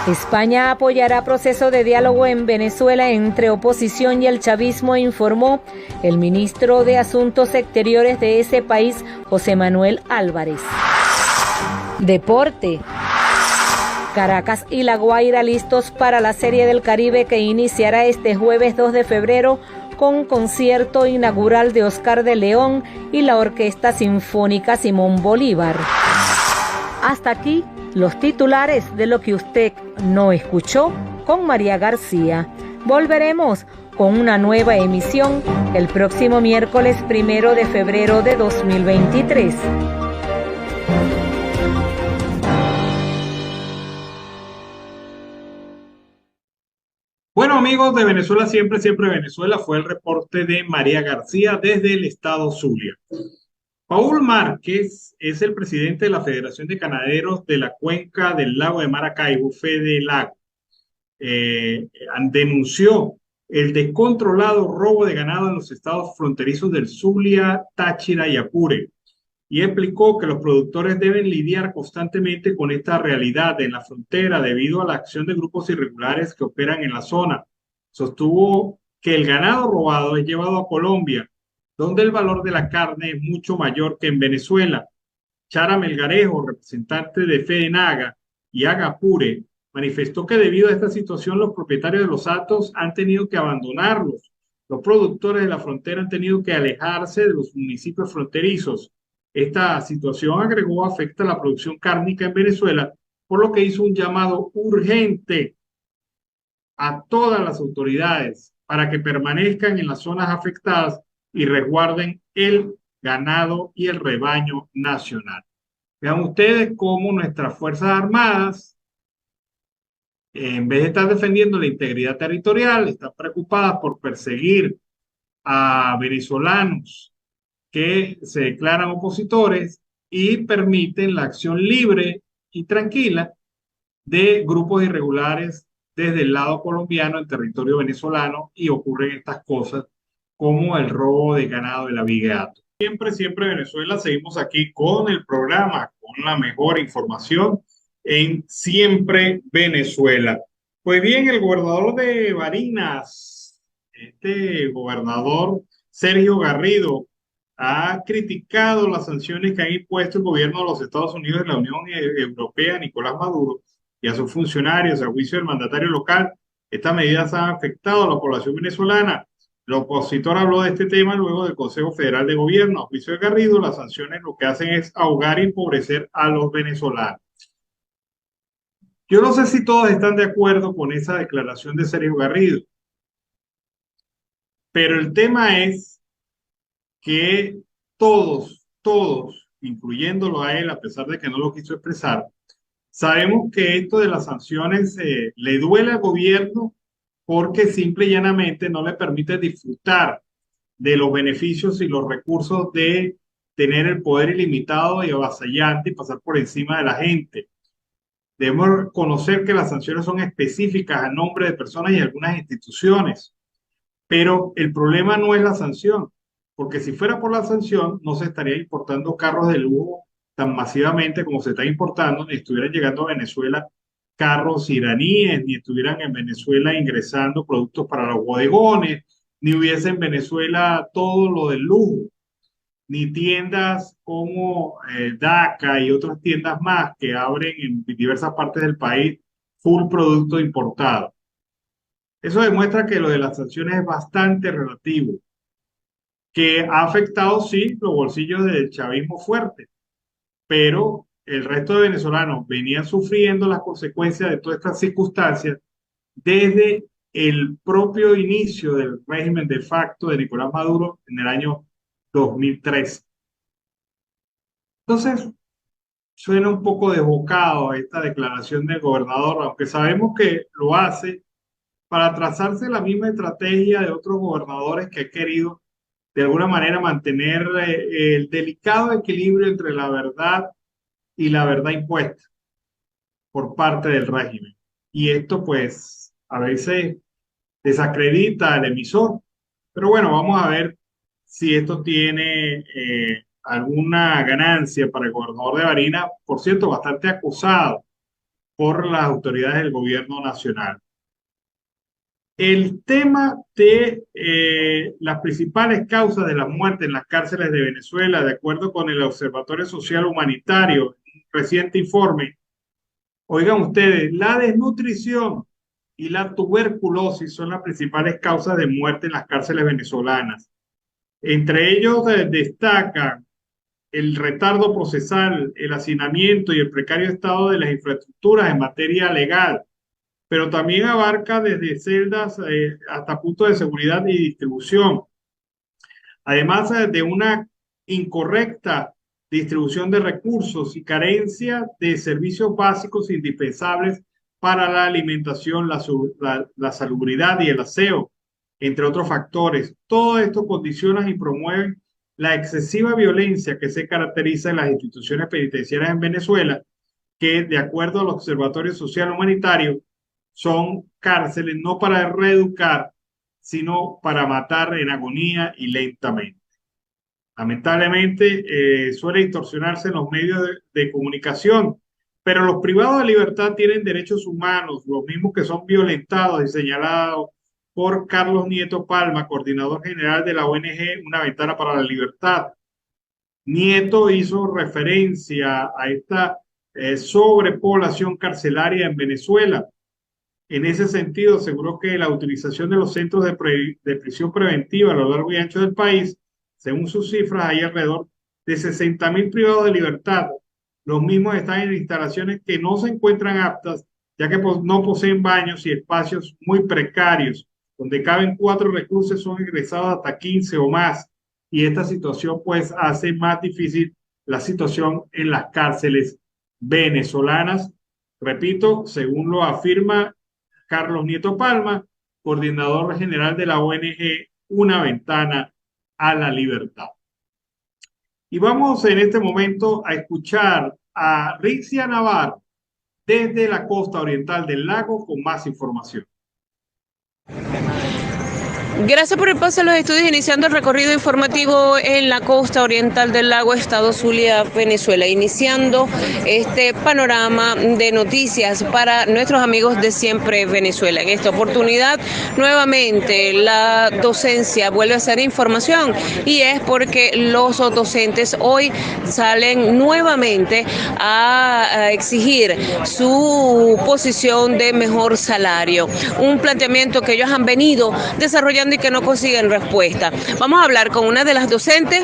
España apoyará proceso de diálogo en Venezuela entre oposición y el chavismo, informó el ministro de Asuntos Exteriores de ese país, José Manuel Álvarez. Deporte. Caracas y La Guaira listos para la Serie del Caribe que iniciará este jueves 2 de febrero con concierto inaugural de Oscar de León y la Orquesta Sinfónica Simón Bolívar. Hasta aquí los titulares de lo que usted no escuchó con María García. Volveremos con una nueva emisión el próximo miércoles 1 de febrero de 2023. Bueno, amigos de Venezuela, siempre, siempre Venezuela, fue el reporte de María García desde el estado Zulia. Paul Márquez es el presidente de la Federación de Ganaderos de la Cuenca del Lago de Maracaibo, FEDELAGO. Denunció el descontrolado robo de ganado en los estados fronterizos del Zulia, Táchira y Apure, y explicó que los productores deben lidiar constantemente con esta realidad en la frontera debido a la acción de grupos irregulares que operan en la zona. Sostuvo que el ganado robado es llevado a Colombia, donde el valor de la carne es mucho mayor que en Venezuela. Chara Melgarejo, representante de FEDENAGA y Agapure, manifestó que debido a esta situación los propietarios de los hatos han tenido que abandonarlos. Los productores de la frontera han tenido que alejarse de los municipios fronterizos. Esta situación, agregó, afecta la producción cárnica en Venezuela, por lo que hizo un llamado urgente a todas las autoridades para que permanezcan en las zonas afectadas y resguarden el ganado y el rebaño nacional. Vean ustedes cómo nuestras Fuerzas Armadas, en vez de estar defendiendo la integridad territorial, están preocupadas por perseguir a venezolanos que se declaran opositores y permiten la acción libre y tranquila de grupos irregulares desde el lado colombiano en territorio venezolano, y ocurren estas cosas como el robo de ganado de la Vigato. Siempre, siempre Venezuela, seguimos aquí con el programa, con la mejor información en Siempre Venezuela. Pues bien, el gobernador de Barinas, este gobernador Sergio Garrido, ha criticado las sanciones que ha impuesto el gobierno de los Estados Unidos y la Unión Europea a Nicolás Maduro y a sus funcionarios a juicio del mandatario local. Estas medidas han afectado a la población venezolana. El opositor habló de este tema luego del Consejo Federal de Gobierno. A juicio de Garrido, las sanciones lo que hacen es ahogar y empobrecer a los venezolanos. Yo no sé si todos están de acuerdo con esa declaración de Sergio Garrido, pero el tema es que todos, incluyéndolo a él, a pesar de que no lo quiso expresar, sabemos que esto de las sanciones le duele al gobierno porque simple y llanamente no le permite disfrutar de los beneficios y los recursos de tener el poder ilimitado y avasallante y pasar por encima de la gente. Debemos conocer que las sanciones son específicas a nombre de personas y algunas instituciones, pero el problema no es la sanción, porque si fuera por la sanción no se estaría importando carros de lujo tan masivamente como se está importando, ni estuvieran llegando a Venezuela carros iraníes, ni estuvieran en Venezuela ingresando productos para los bodegones, ni hubiese en Venezuela todo lo del lujo, ni tiendas como DACA y otras tiendas más que abren en diversas partes del país full producto importado. Eso demuestra que lo de las sanciones es bastante relativo, que ha afectado, sí, los bolsillos del chavismo fuerte, pero el resto de venezolanos venían sufriendo las consecuencias de todas estas circunstancias desde el propio inicio del régimen de facto de Nicolás Maduro en el año 2013. Entonces, suena un poco desbocado esta declaración del gobernador, aunque sabemos que lo hace para trazarse la misma estrategia de otros gobernadores que han querido de alguna manera mantener el delicado equilibrio entre la verdad y la verdad impuesta por parte del régimen. Y esto pues a veces desacredita al emisor. Pero bueno, vamos a ver si esto tiene alguna ganancia para el gobernador de Barinas, por cierto, bastante acusado por las autoridades del gobierno nacional. El tema de las principales causas de la muerte en las cárceles de Venezuela, de acuerdo con el Observatorio Social Humanitario, un reciente informe, oigan ustedes, la desnutrición y la tuberculosis son las principales causas de muerte en las cárceles venezolanas. Entre ellos destacan el retardo procesal, el hacinamiento y el precario estado de las infraestructuras en materia legal, pero también abarca desde celdas hasta puntos de seguridad y distribución. Además de una incorrecta distribución de recursos y carencia de servicios básicos indispensables para la alimentación, la salubridad y el aseo, entre otros factores. Todo esto condiciona y promueve la excesiva violencia que se caracteriza en las instituciones penitenciarias en Venezuela, que de acuerdo al Observatorio Social Humanitario, son cárceles no para reeducar, sino para matar en agonía y lentamente. Lamentablemente, suele distorsionarse en los medios de comunicación, pero los privados de libertad tienen derechos humanos, los mismos que son violentados y señalados por Carlos Nieto Palma, coordinador general de la ONG Una Ventana para la Libertad. Nieto hizo referencia a esta sobrepoblación carcelaria en Venezuela. En ese sentido, aseguró que la utilización de los centros de prisión preventiva a lo largo y ancho del país, según sus cifras, hay alrededor de 60.000 privados de libertad. Los mismos están en instalaciones que no se encuentran aptas, ya que no poseen baños y espacios muy precarios, donde caben 4 reclusos, son ingresados hasta 15 o más. Y esta situación pues hace más difícil la situación en las cárceles venezolanas. Repito, según lo afirma Carlos Nieto Palma, coordinador general de la ONG Una Ventana a la Libertad. Y vamos en este momento a escuchar a Rixia Navarro desde la costa oriental del lago con más información. Gracias por el paso a los estudios, iniciando el recorrido informativo en la costa oriental del lago, estado Zulia, Venezuela, iniciando este panorama de noticias para nuestros amigos de Siempre Venezuela. En esta oportunidad, nuevamente, la docencia vuelve a hacer información, y es porque los docentes hoy salen nuevamente a exigir su posición de mejor salario, un planteamiento que ellos han venido desarrollando y que no consiguen respuesta. Vamos a hablar con una de las docentes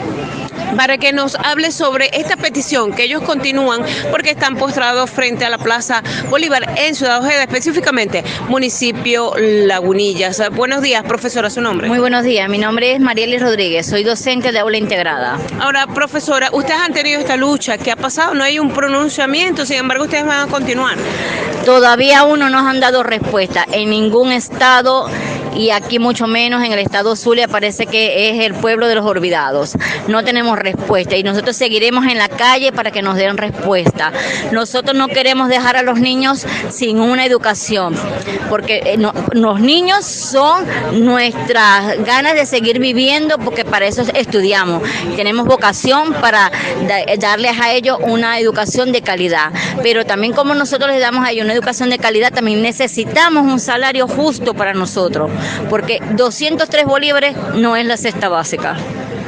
para que nos hable sobre esta petición que ellos continúan, porque están postrados frente a la Plaza Bolívar en Ciudad Ojeda, específicamente municipio Lagunillas. Buenos días, profesora, ¿su nombre? Muy buenos días, mi nombre es Marielis Rodríguez, soy docente de aula integrada. Ahora, profesora, ustedes han tenido esta lucha, ¿qué ha pasado? No hay un pronunciamiento, sin embargo, ustedes van a continuar. Todavía aún no nos han dado respuesta en ningún estado, y aquí mucho menos en el estado Zulia. Parece que es el pueblo de los olvidados. No tenemos respuesta y nosotros seguiremos en la calle para que nos den respuesta. Nosotros no queremos dejar a los niños sin una educación, porque los niños son nuestras ganas de seguir viviendo, porque para eso estudiamos. Tenemos vocación para darles a ellos una educación de calidad, pero también como nosotros les damos a ellos una educación de calidad, también necesitamos un salario justo para nosotros, porque 203 bolívares no es la cesta básica.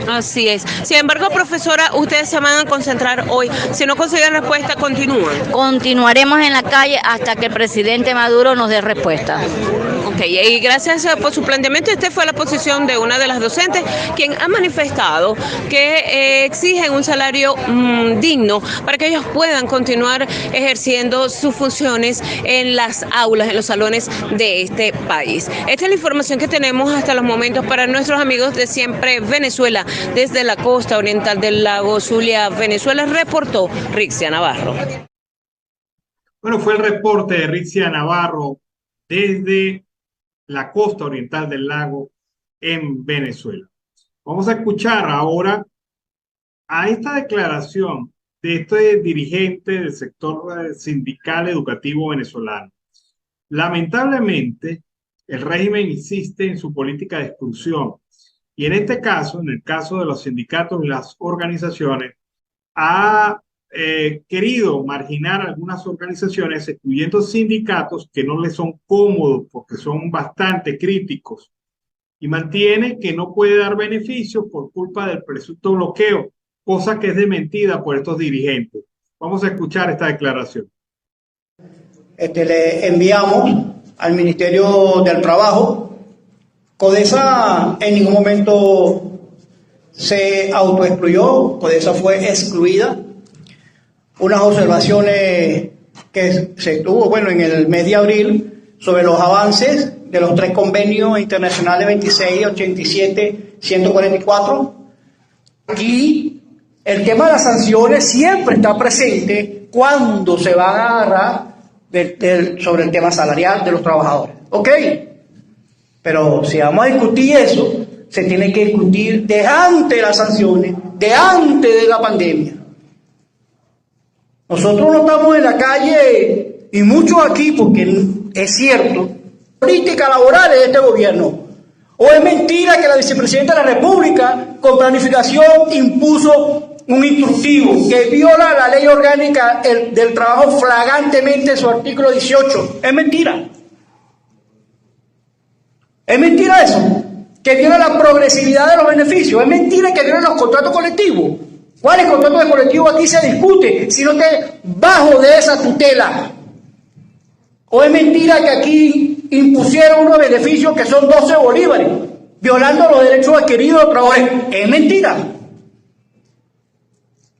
Así es. Sin embargo, profesora, ustedes se van a concentrar hoy. Si no consiguen respuesta, continúan. Continuaremos en la calle hasta que el presidente Maduro nos dé respuesta. Ok, y gracias por su planteamiento. Esta fue la posición de una de las docentes, quien ha manifestado que exigen un salario digno para que ellos puedan continuar ejerciendo sus funciones en las aulas, en los salones de este país. Esta es la información que tenemos hasta los momentos para nuestros amigos de Siempre Venezuela. Desde la costa oriental del lago Zulia, Venezuela, reportó Rixia Navarro. Bueno, fue el reporte de Rixia Navarro desde la costa oriental del lago en Venezuela. Vamos a escuchar ahora a esta declaración de este dirigente del sector sindical educativo venezolano. Lamentablemente, el régimen insiste en su política de exclusión. Y en este caso, en el caso de los sindicatos y las organizaciones, ha querido marginar algunas organizaciones, excluyendo sindicatos que no les son cómodos porque son bastante críticos, y mantiene que no puede dar beneficios por culpa del presunto bloqueo, cosa que es desmentida por estos dirigentes. Vamos a escuchar esta declaración. Le enviamos al Ministerio del Trabajo. CODESA en ningún momento se autoexcluyó, CODESA fue excluida. Unas observaciones que se tuvo, bueno, en el mes de abril sobre los avances de los 3 convenios internacionales 26, 87, 144. Aquí el tema de las sanciones siempre está presente cuando se van a agarrar sobre el tema salarial de los trabajadores. ¿Ok? Pero si vamos a discutir eso, se tiene que discutir de antes de las sanciones, de antes de la pandemia. Nosotros no estamos en la calle, y muchos aquí, porque es cierto, política laboral de este gobierno. ¿O es mentira que la vicepresidenta de la República, con planificación, impuso un instructivo que viola la ley orgánica del trabajo flagrantemente en su artículo 18? Es mentira. Es mentira eso, que viola la progresividad de los beneficios. Es mentira que viola los contratos colectivos. ¿Cuáles contratos de colectivo aquí se discute si no esté bajo de esa tutela? ¿O es mentira que aquí impusieron unos beneficios que son 12 bolívares, violando los derechos adquiridos de los trabajadores? Es mentira.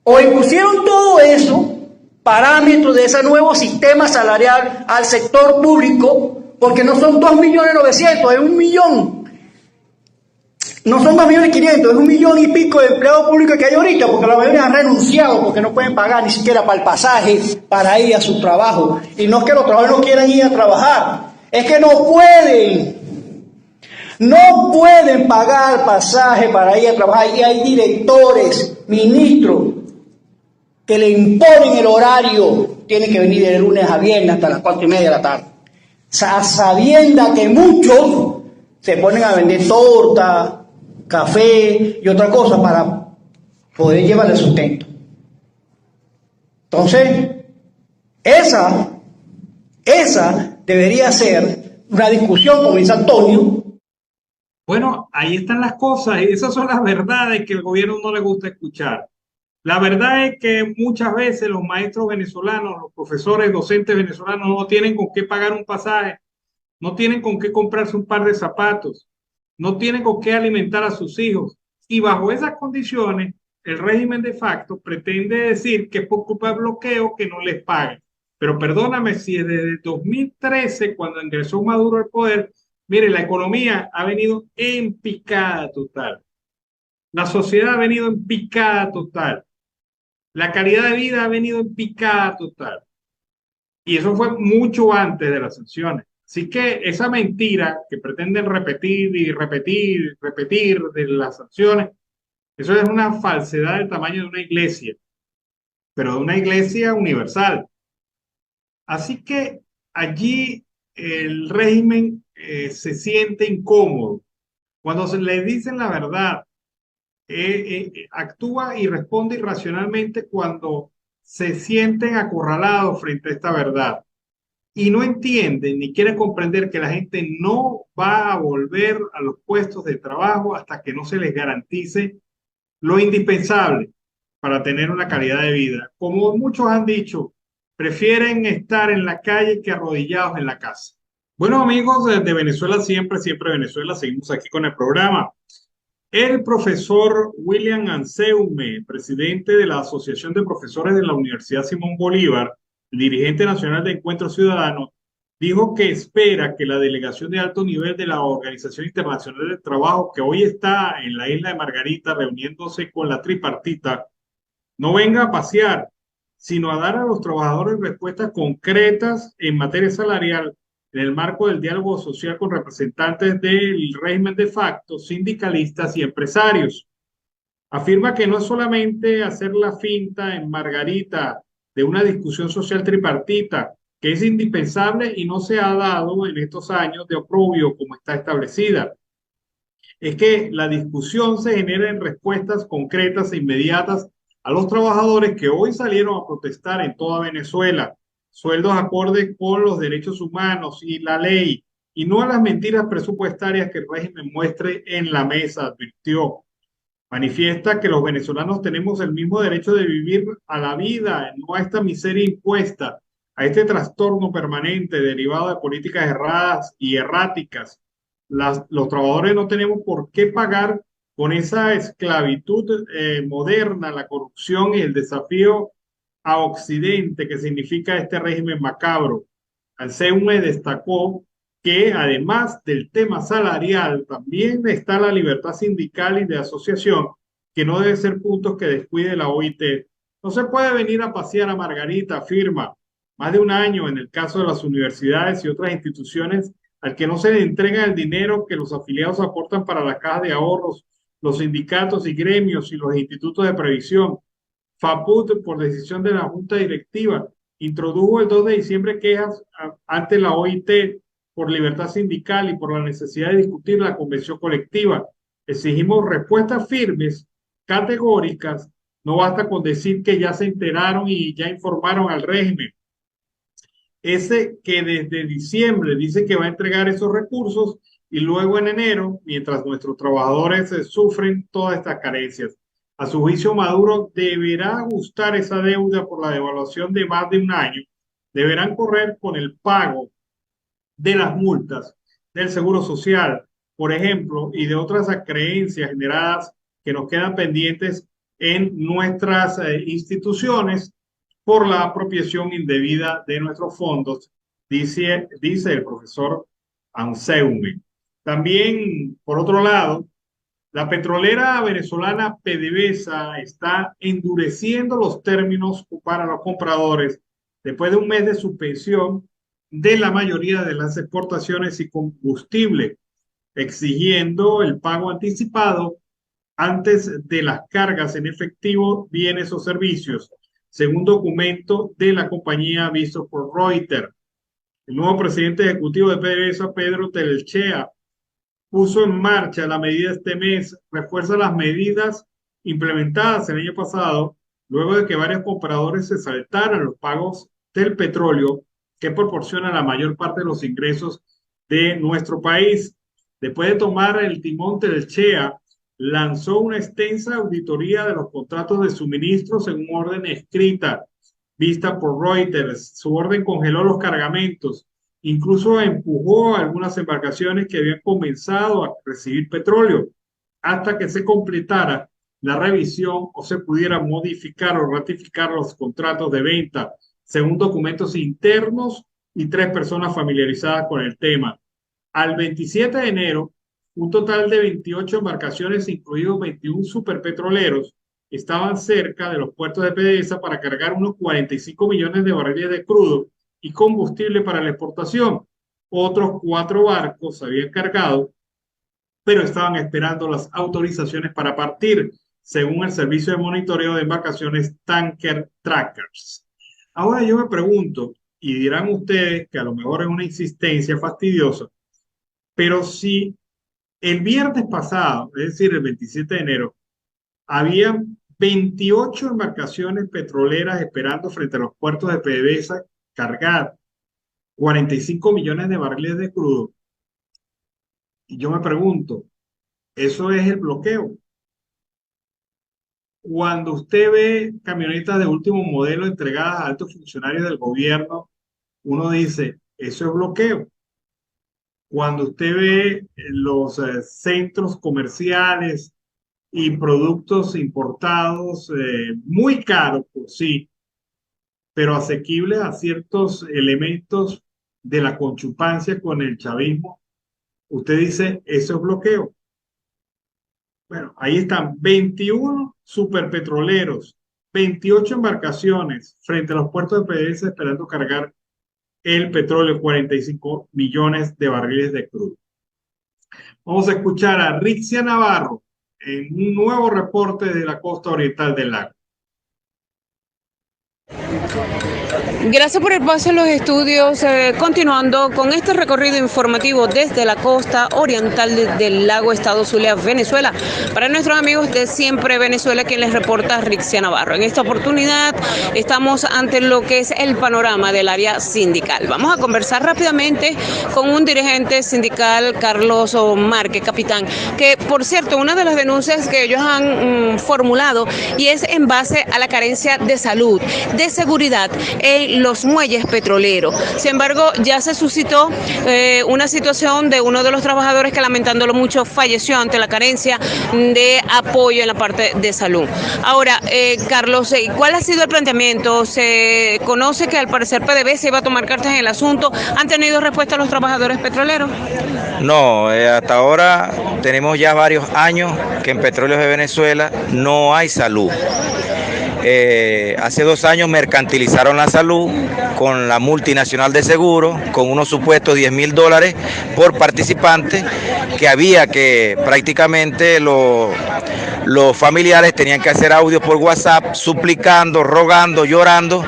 O impusieron todo eso, parámetros de ese nuevo sistema salarial al sector público, porque no son 2.900.000, es 1 millón. No son 2.500.000, es 1 millón y pico de empleados públicos que hay ahorita, porque la mayoría han renunciado, porque no pueden pagar ni siquiera para el pasaje, para ir a su trabajo. Y no es que los trabajadores no quieran ir a trabajar, es que no pueden. No pueden pagar pasaje para ir a trabajar. Y hay directores, ministros, que le imponen el horario. Tienen que venir de lunes a viernes hasta las 4:30 de la tarde. Sabiendo que muchos se ponen a vender torta, café y otra cosa para poder llevar el sustento. Entonces, esa debería ser una discusión, como dice Antonio. Bueno, ahí están las cosas, y esas son las verdades que el gobierno no le gusta escuchar. La verdad es que muchas veces los maestros venezolanos, los profesores, docentes venezolanos no tienen con qué pagar un pasaje, no tienen con qué comprarse un par de zapatos, no tienen con qué alimentar a sus hijos. Y bajo esas condiciones, el régimen de facto pretende decir que es por culpa del bloqueo que no les paguen. Pero perdóname, si desde 2013, cuando ingresó Maduro al poder, mire, la economía ha venido en picada total. La sociedad ha venido en picada total. La calidad de vida ha venido en picada total. Y eso fue mucho antes de las sanciones. Así que esa mentira que pretenden repetir y repetir de las sanciones, eso es una falsedad del tamaño de una iglesia, pero de una iglesia universal. Así que allí el régimen se siente incómodo. Cuando se le dicen la verdad, actúa y responde irracionalmente cuando se sienten acorralados frente a esta verdad. Y no entienden ni quieren comprender que la gente no va a volver a los puestos de trabajo hasta que no se les garantice lo indispensable para tener una calidad de vida. Como muchos han dicho, prefieren estar en la calle que arrodillados en la casa. Bueno, amigos de Venezuela Siempre, Siempre Venezuela, seguimos aquí con el programa. El profesor William Anseume, presidente de la Asociación de Profesores de la Universidad Simón Bolívar, dirigente nacional de Encuentro Ciudadano, dijo que espera que la delegación de alto nivel de la Organización Internacional del Trabajo, que hoy está en la isla de Margarita reuniéndose con la tripartita, no venga a pasear, sino a dar a los trabajadores respuestas concretas en materia salarial en el marco del diálogo social con representantes del régimen de facto, sindicalistas y empresarios. Afirma que no es solamente hacer la finta en Margarita de una discusión social tripartita, que es indispensable y no se ha dado en estos años de oprobio como está establecida. Es que la discusión se genera en respuestas concretas e inmediatas a los trabajadores que hoy salieron a protestar en toda Venezuela, sueldos acordes con los derechos humanos y la ley, y no a las mentiras presupuestarias que el régimen muestre en la mesa, advirtió. Manifiesta que los venezolanos tenemos el mismo derecho de vivir a la vida, no a esta miseria impuesta, a este trastorno permanente derivado de políticas erradas y erráticas. Los trabajadores no tenemos por qué pagar con esa esclavitud moderna, la corrupción y el desafío a Occidente que significa este régimen macabro. Al-Seume destacó que además del tema salarial, también está la libertad sindical y de asociación, que no debe ser puntos que descuide la OIT. No se puede venir a pasear a Margarita, afirma, más de un año en el caso de las universidades y otras instituciones al que no se le entrega el dinero que los afiliados aportan para la caja de ahorros, los sindicatos y gremios y los institutos de previsión. FAPUT, por decisión de la Junta Directiva, introdujo el 2 de diciembre quejas ante la OIT por libertad sindical y por la necesidad de discutir la convención colectiva. Exigimos respuestas firmes, categóricas. No basta con decir que ya se enteraron y ya informaron al régimen. Ese que desde diciembre dice que va a entregar esos recursos y luego en enero, mientras nuestros trabajadores sufren todas estas carencias. A su juicio, Maduro deberá ajustar esa deuda por la devaluación de más de un año. Deberán correr con el pago de las multas del Seguro Social, por ejemplo, y de otras creencias generadas que nos quedan pendientes en nuestras instituciones por la apropiación indebida de nuestros fondos, dice el profesor Al-Seume. También, por otro lado, la petrolera venezolana PDVSA está endureciendo los términos para los compradores después de un mes de suspensión de la mayoría de las exportaciones y combustible, exigiendo el pago anticipado antes de las cargas en efectivo, bienes o servicios, según documento de la compañía visto por Reuters. El nuevo presidente ejecutivo de PDVSA, Pedro Tellechea, puso en marcha la medida este mes, refuerza las medidas implementadas el año pasado, luego de que varios compradores se saltaran los pagos del petróleo que proporciona la mayor parte de los ingresos de nuestro país. Después de tomar el timón del Chea, lanzó una extensa auditoría de los contratos de suministro según orden escrita, vista por Reuters. Su orden congeló los cargamentos, incluso empujó a algunas embarcaciones que habían comenzado a recibir petróleo hasta que se completara la revisión o se pudiera modificar o ratificar los contratos de venta, según documentos internos y 3 personas familiarizadas con el tema. Al 27 de enero, un total de 28 embarcaciones, incluidos 21 superpetroleros, estaban cerca de los puertos de PDVSA para cargar unos 45 millones de barriles de crudo y combustible para la exportación. Otros 4 barcos habían cargado, pero estaban esperando las autorizaciones para partir, según el servicio de monitoreo de embarcaciones Tanker Trackers. Ahora yo me pregunto, y dirán ustedes que a lo mejor es una insistencia fastidiosa, pero si el viernes pasado, es decir, el 27 de enero, había 28 embarcaciones petroleras esperando frente a los puertos de PDVSA cargar 45 millones de barriles de crudo, y yo me pregunto, ¿eso es el bloqueo? Cuando usted ve camionetas de último modelo entregadas a altos funcionarios del gobierno, uno dice, eso es bloqueo. Cuando usted ve los centros comerciales y productos importados muy caros por sí, pero asequibles a ciertos elementos de la conchupancia con el chavismo, usted dice, eso es bloqueo. Bueno, ahí están 21 superpetroleros, 28 embarcaciones frente a los puertos de PDVSA esperando cargar el petróleo, 45 millones de barriles de crudo. Vamos a escuchar a Rixia Navarro en un nuevo reporte de la costa oriental del lago. Gracias por el paso en los estudios. Continuando con este recorrido informativo desde la costa oriental del lago Estado Zulia, Venezuela. Para nuestros amigos de Siempre Venezuela, quien les reporta Rixia Navarro. En esta oportunidad estamos ante lo que es el panorama del área sindical. Vamos a conversar rápidamente con un dirigente sindical, Carlos Márquez, capitán, que por cierto, una de las denuncias que ellos han formulado y es en base a la carencia de salud, de seguridad en los muelles petroleros. Sin embargo, ya se suscitó una situación de uno de los trabajadores que, lamentándolo mucho, falleció ante la carencia de apoyo en la parte de salud. Ahora, Carlos, ¿cuál ha sido el planteamiento? Se conoce que al parecer PDVSA iba a tomar cartas en el asunto. ¿Han tenido respuesta los trabajadores petroleros? No, hasta ahora tenemos ya varios años que en Petróleos de Venezuela no hay salud. Hace 2 años mercantilizaron la salud con la multinacional de seguros, con unos supuestos $10.000 por participante, que había que prácticamente los familiares tenían que hacer audios por WhatsApp suplicando, rogando, llorando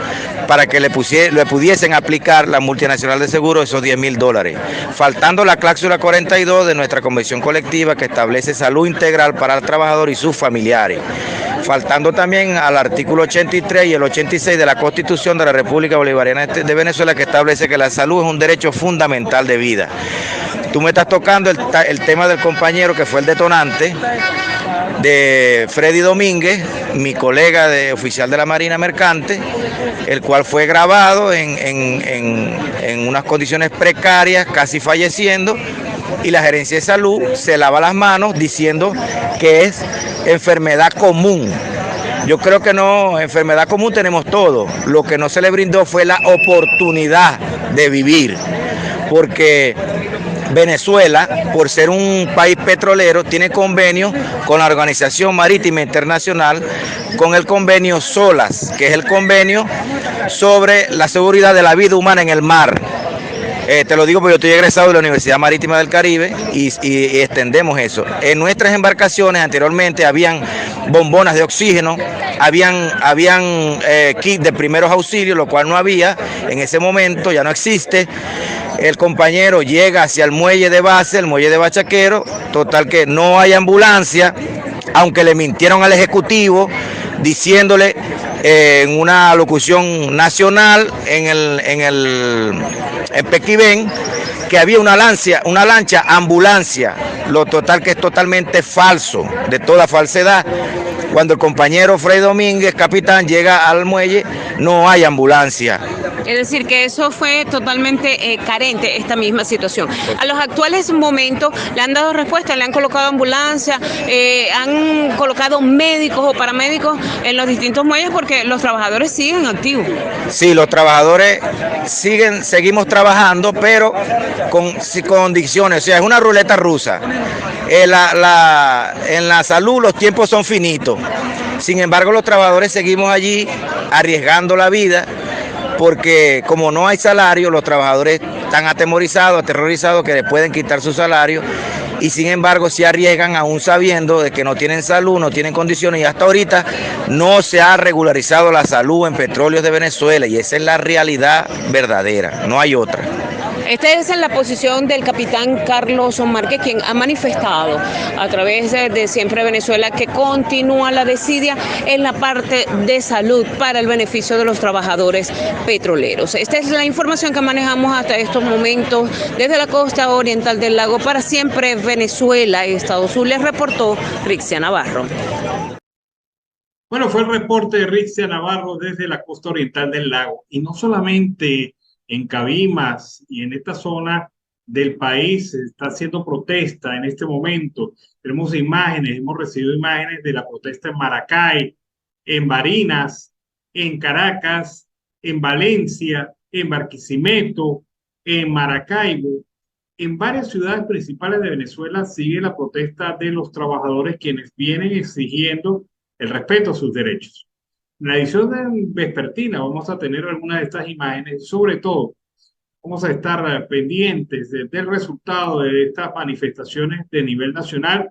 para que le pudiesen aplicar la multinacional de seguros esos $10.000, faltando la cláusula 42 de nuestra convención colectiva que establece salud integral para el trabajador y sus familiares, faltando también al artículo 83 y el 86 de la Constitución de la República Bolivariana de Venezuela, que establece que la salud es un derecho fundamental de vida. Tú me estás tocando el tema del compañero que fue el detonante de Freddy Domínguez, mi colega oficial de la Marina Mercante, el cual fue grabado en unas condiciones precarias, casi falleciendo, y la gerencia de salud se lava las manos diciendo que es enfermedad común. Yo creo que no, enfermedad común tenemos todos. Lo que no se le brindó fue la oportunidad de vivir, porque Venezuela, por ser un país petrolero, tiene convenio con la Organización Marítima Internacional, con el convenio SOLAS, que es el convenio sobre la seguridad de la vida humana en el mar. Te lo digo porque yo estoy egresado de la Universidad Marítima del Caribe y extendemos eso. En nuestras embarcaciones anteriormente habían bombonas de oxígeno, habían kits de primeros auxilios, lo cual no había en ese momento, ya no existe. El compañero llega hacia el muelle de base, el muelle de Bachaquero, total que no hay ambulancia, aunque le mintieron al ejecutivo diciéndole en una locución nacional en Pequibén que había una lancha ambulancia, lo total que es totalmente falso, de toda falsedad. Cuando el compañero Freddy Domínguez, capitán, llega al muelle, no hay ambulancia. Es decir, que eso fue totalmente carente, esta misma situación. A los actuales momentos le han dado respuesta, le han colocado ambulancia, han colocado médicos o paramédicos en los distintos muelles, porque los trabajadores siguen activos. Sí, los trabajadores seguimos trabajando, pero con condiciones, o sea, es una ruleta rusa. En la salud los tiempos son finitos. Sin embargo, los trabajadores seguimos allí arriesgando la vida, porque como no hay salario, los trabajadores están aterrorizados que les pueden quitar su salario, y sin embargo se arriesgan aún sabiendo de que no tienen salud, no tienen condiciones, y hasta ahorita no se ha regularizado la salud en Petróleos de Venezuela, y esa es la realidad verdadera, no hay otra. Esta es la posición del capitán Carlos Márquez, quien ha manifestado a través de Siempre Venezuela que continúa la desidia en la parte de salud para el beneficio de los trabajadores petroleros. Esta es la información que manejamos hasta estos momentos desde la costa oriental del lago. Para Siempre Venezuela, Estado Zulia, reportó Rixia Navarro. Bueno, fue el reporte de Rixia Navarro desde la costa oriental del lago. Y no solamente en Cabimas y en esta zona del país se está haciendo protesta en este momento. Tenemos imágenes, hemos recibido imágenes de la protesta en Maracay, en Barinas, en Caracas, en Valencia, en Barquisimeto, en Maracaibo. En varias ciudades principales de Venezuela sigue la protesta de los trabajadores, quienes vienen exigiendo el respeto a sus derechos. En la edición vespertina vamos a tener algunas de estas imágenes, sobre todo vamos a estar pendientes del resultado de estas manifestaciones de nivel nacional,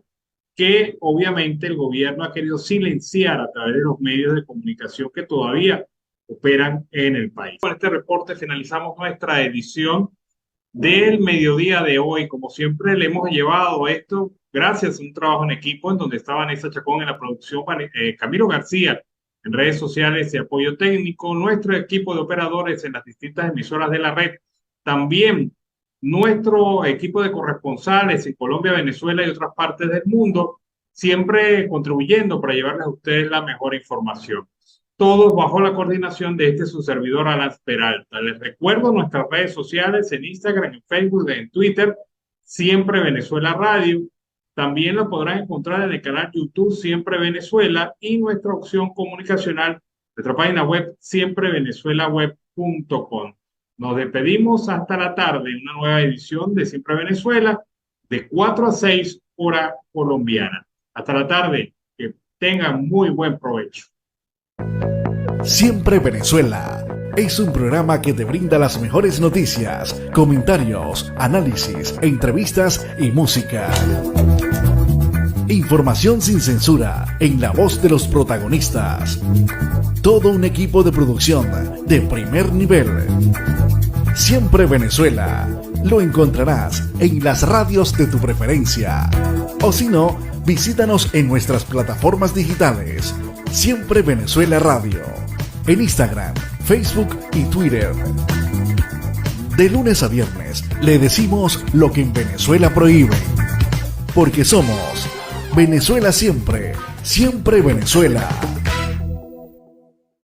que obviamente el gobierno ha querido silenciar a través de los medios de comunicación que todavía operan en el país. Con este reporte finalizamos nuestra edición del mediodía de hoy. Como siempre, le hemos llevado esto gracias a un trabajo en equipo en donde está Vanessa Chacón en la producción, Camilo García en redes sociales y apoyo técnico, nuestro equipo de operadores en las distintas emisoras de la red, también nuestro equipo de corresponsales en Colombia, Venezuela y otras partes del mundo, siempre contribuyendo para llevarles a ustedes la mejor información. Todos bajo la coordinación de su servidor Alan Peralta. Les recuerdo nuestras redes sociales en Instagram, en Facebook, en Twitter, Siempre Venezuela Radio. También lo podrán encontrar en el canal YouTube Siempre Venezuela y nuestra opción comunicacional, nuestra página web siemprevenezuelaweb.com. Nos despedimos hasta la tarde en una nueva edición de Siempre Venezuela de 4 a 6 hora colombiana. Hasta la tarde, que tengan muy buen provecho. Siempre Venezuela es un programa que te brinda las mejores noticias, comentarios, análisis, entrevistas y música. Información sin censura en la voz de los protagonistas. Todo un equipo de producción de primer nivel. Siempre Venezuela lo encontrarás en las radios de tu preferencia. O si no, visítanos en nuestras plataformas digitales. Siempre Venezuela Radio. En Instagram, Facebook y Twitter. De lunes a viernes le decimos lo que en Venezuela prohíben. Porque somos Venezuela siempre, siempre Venezuela.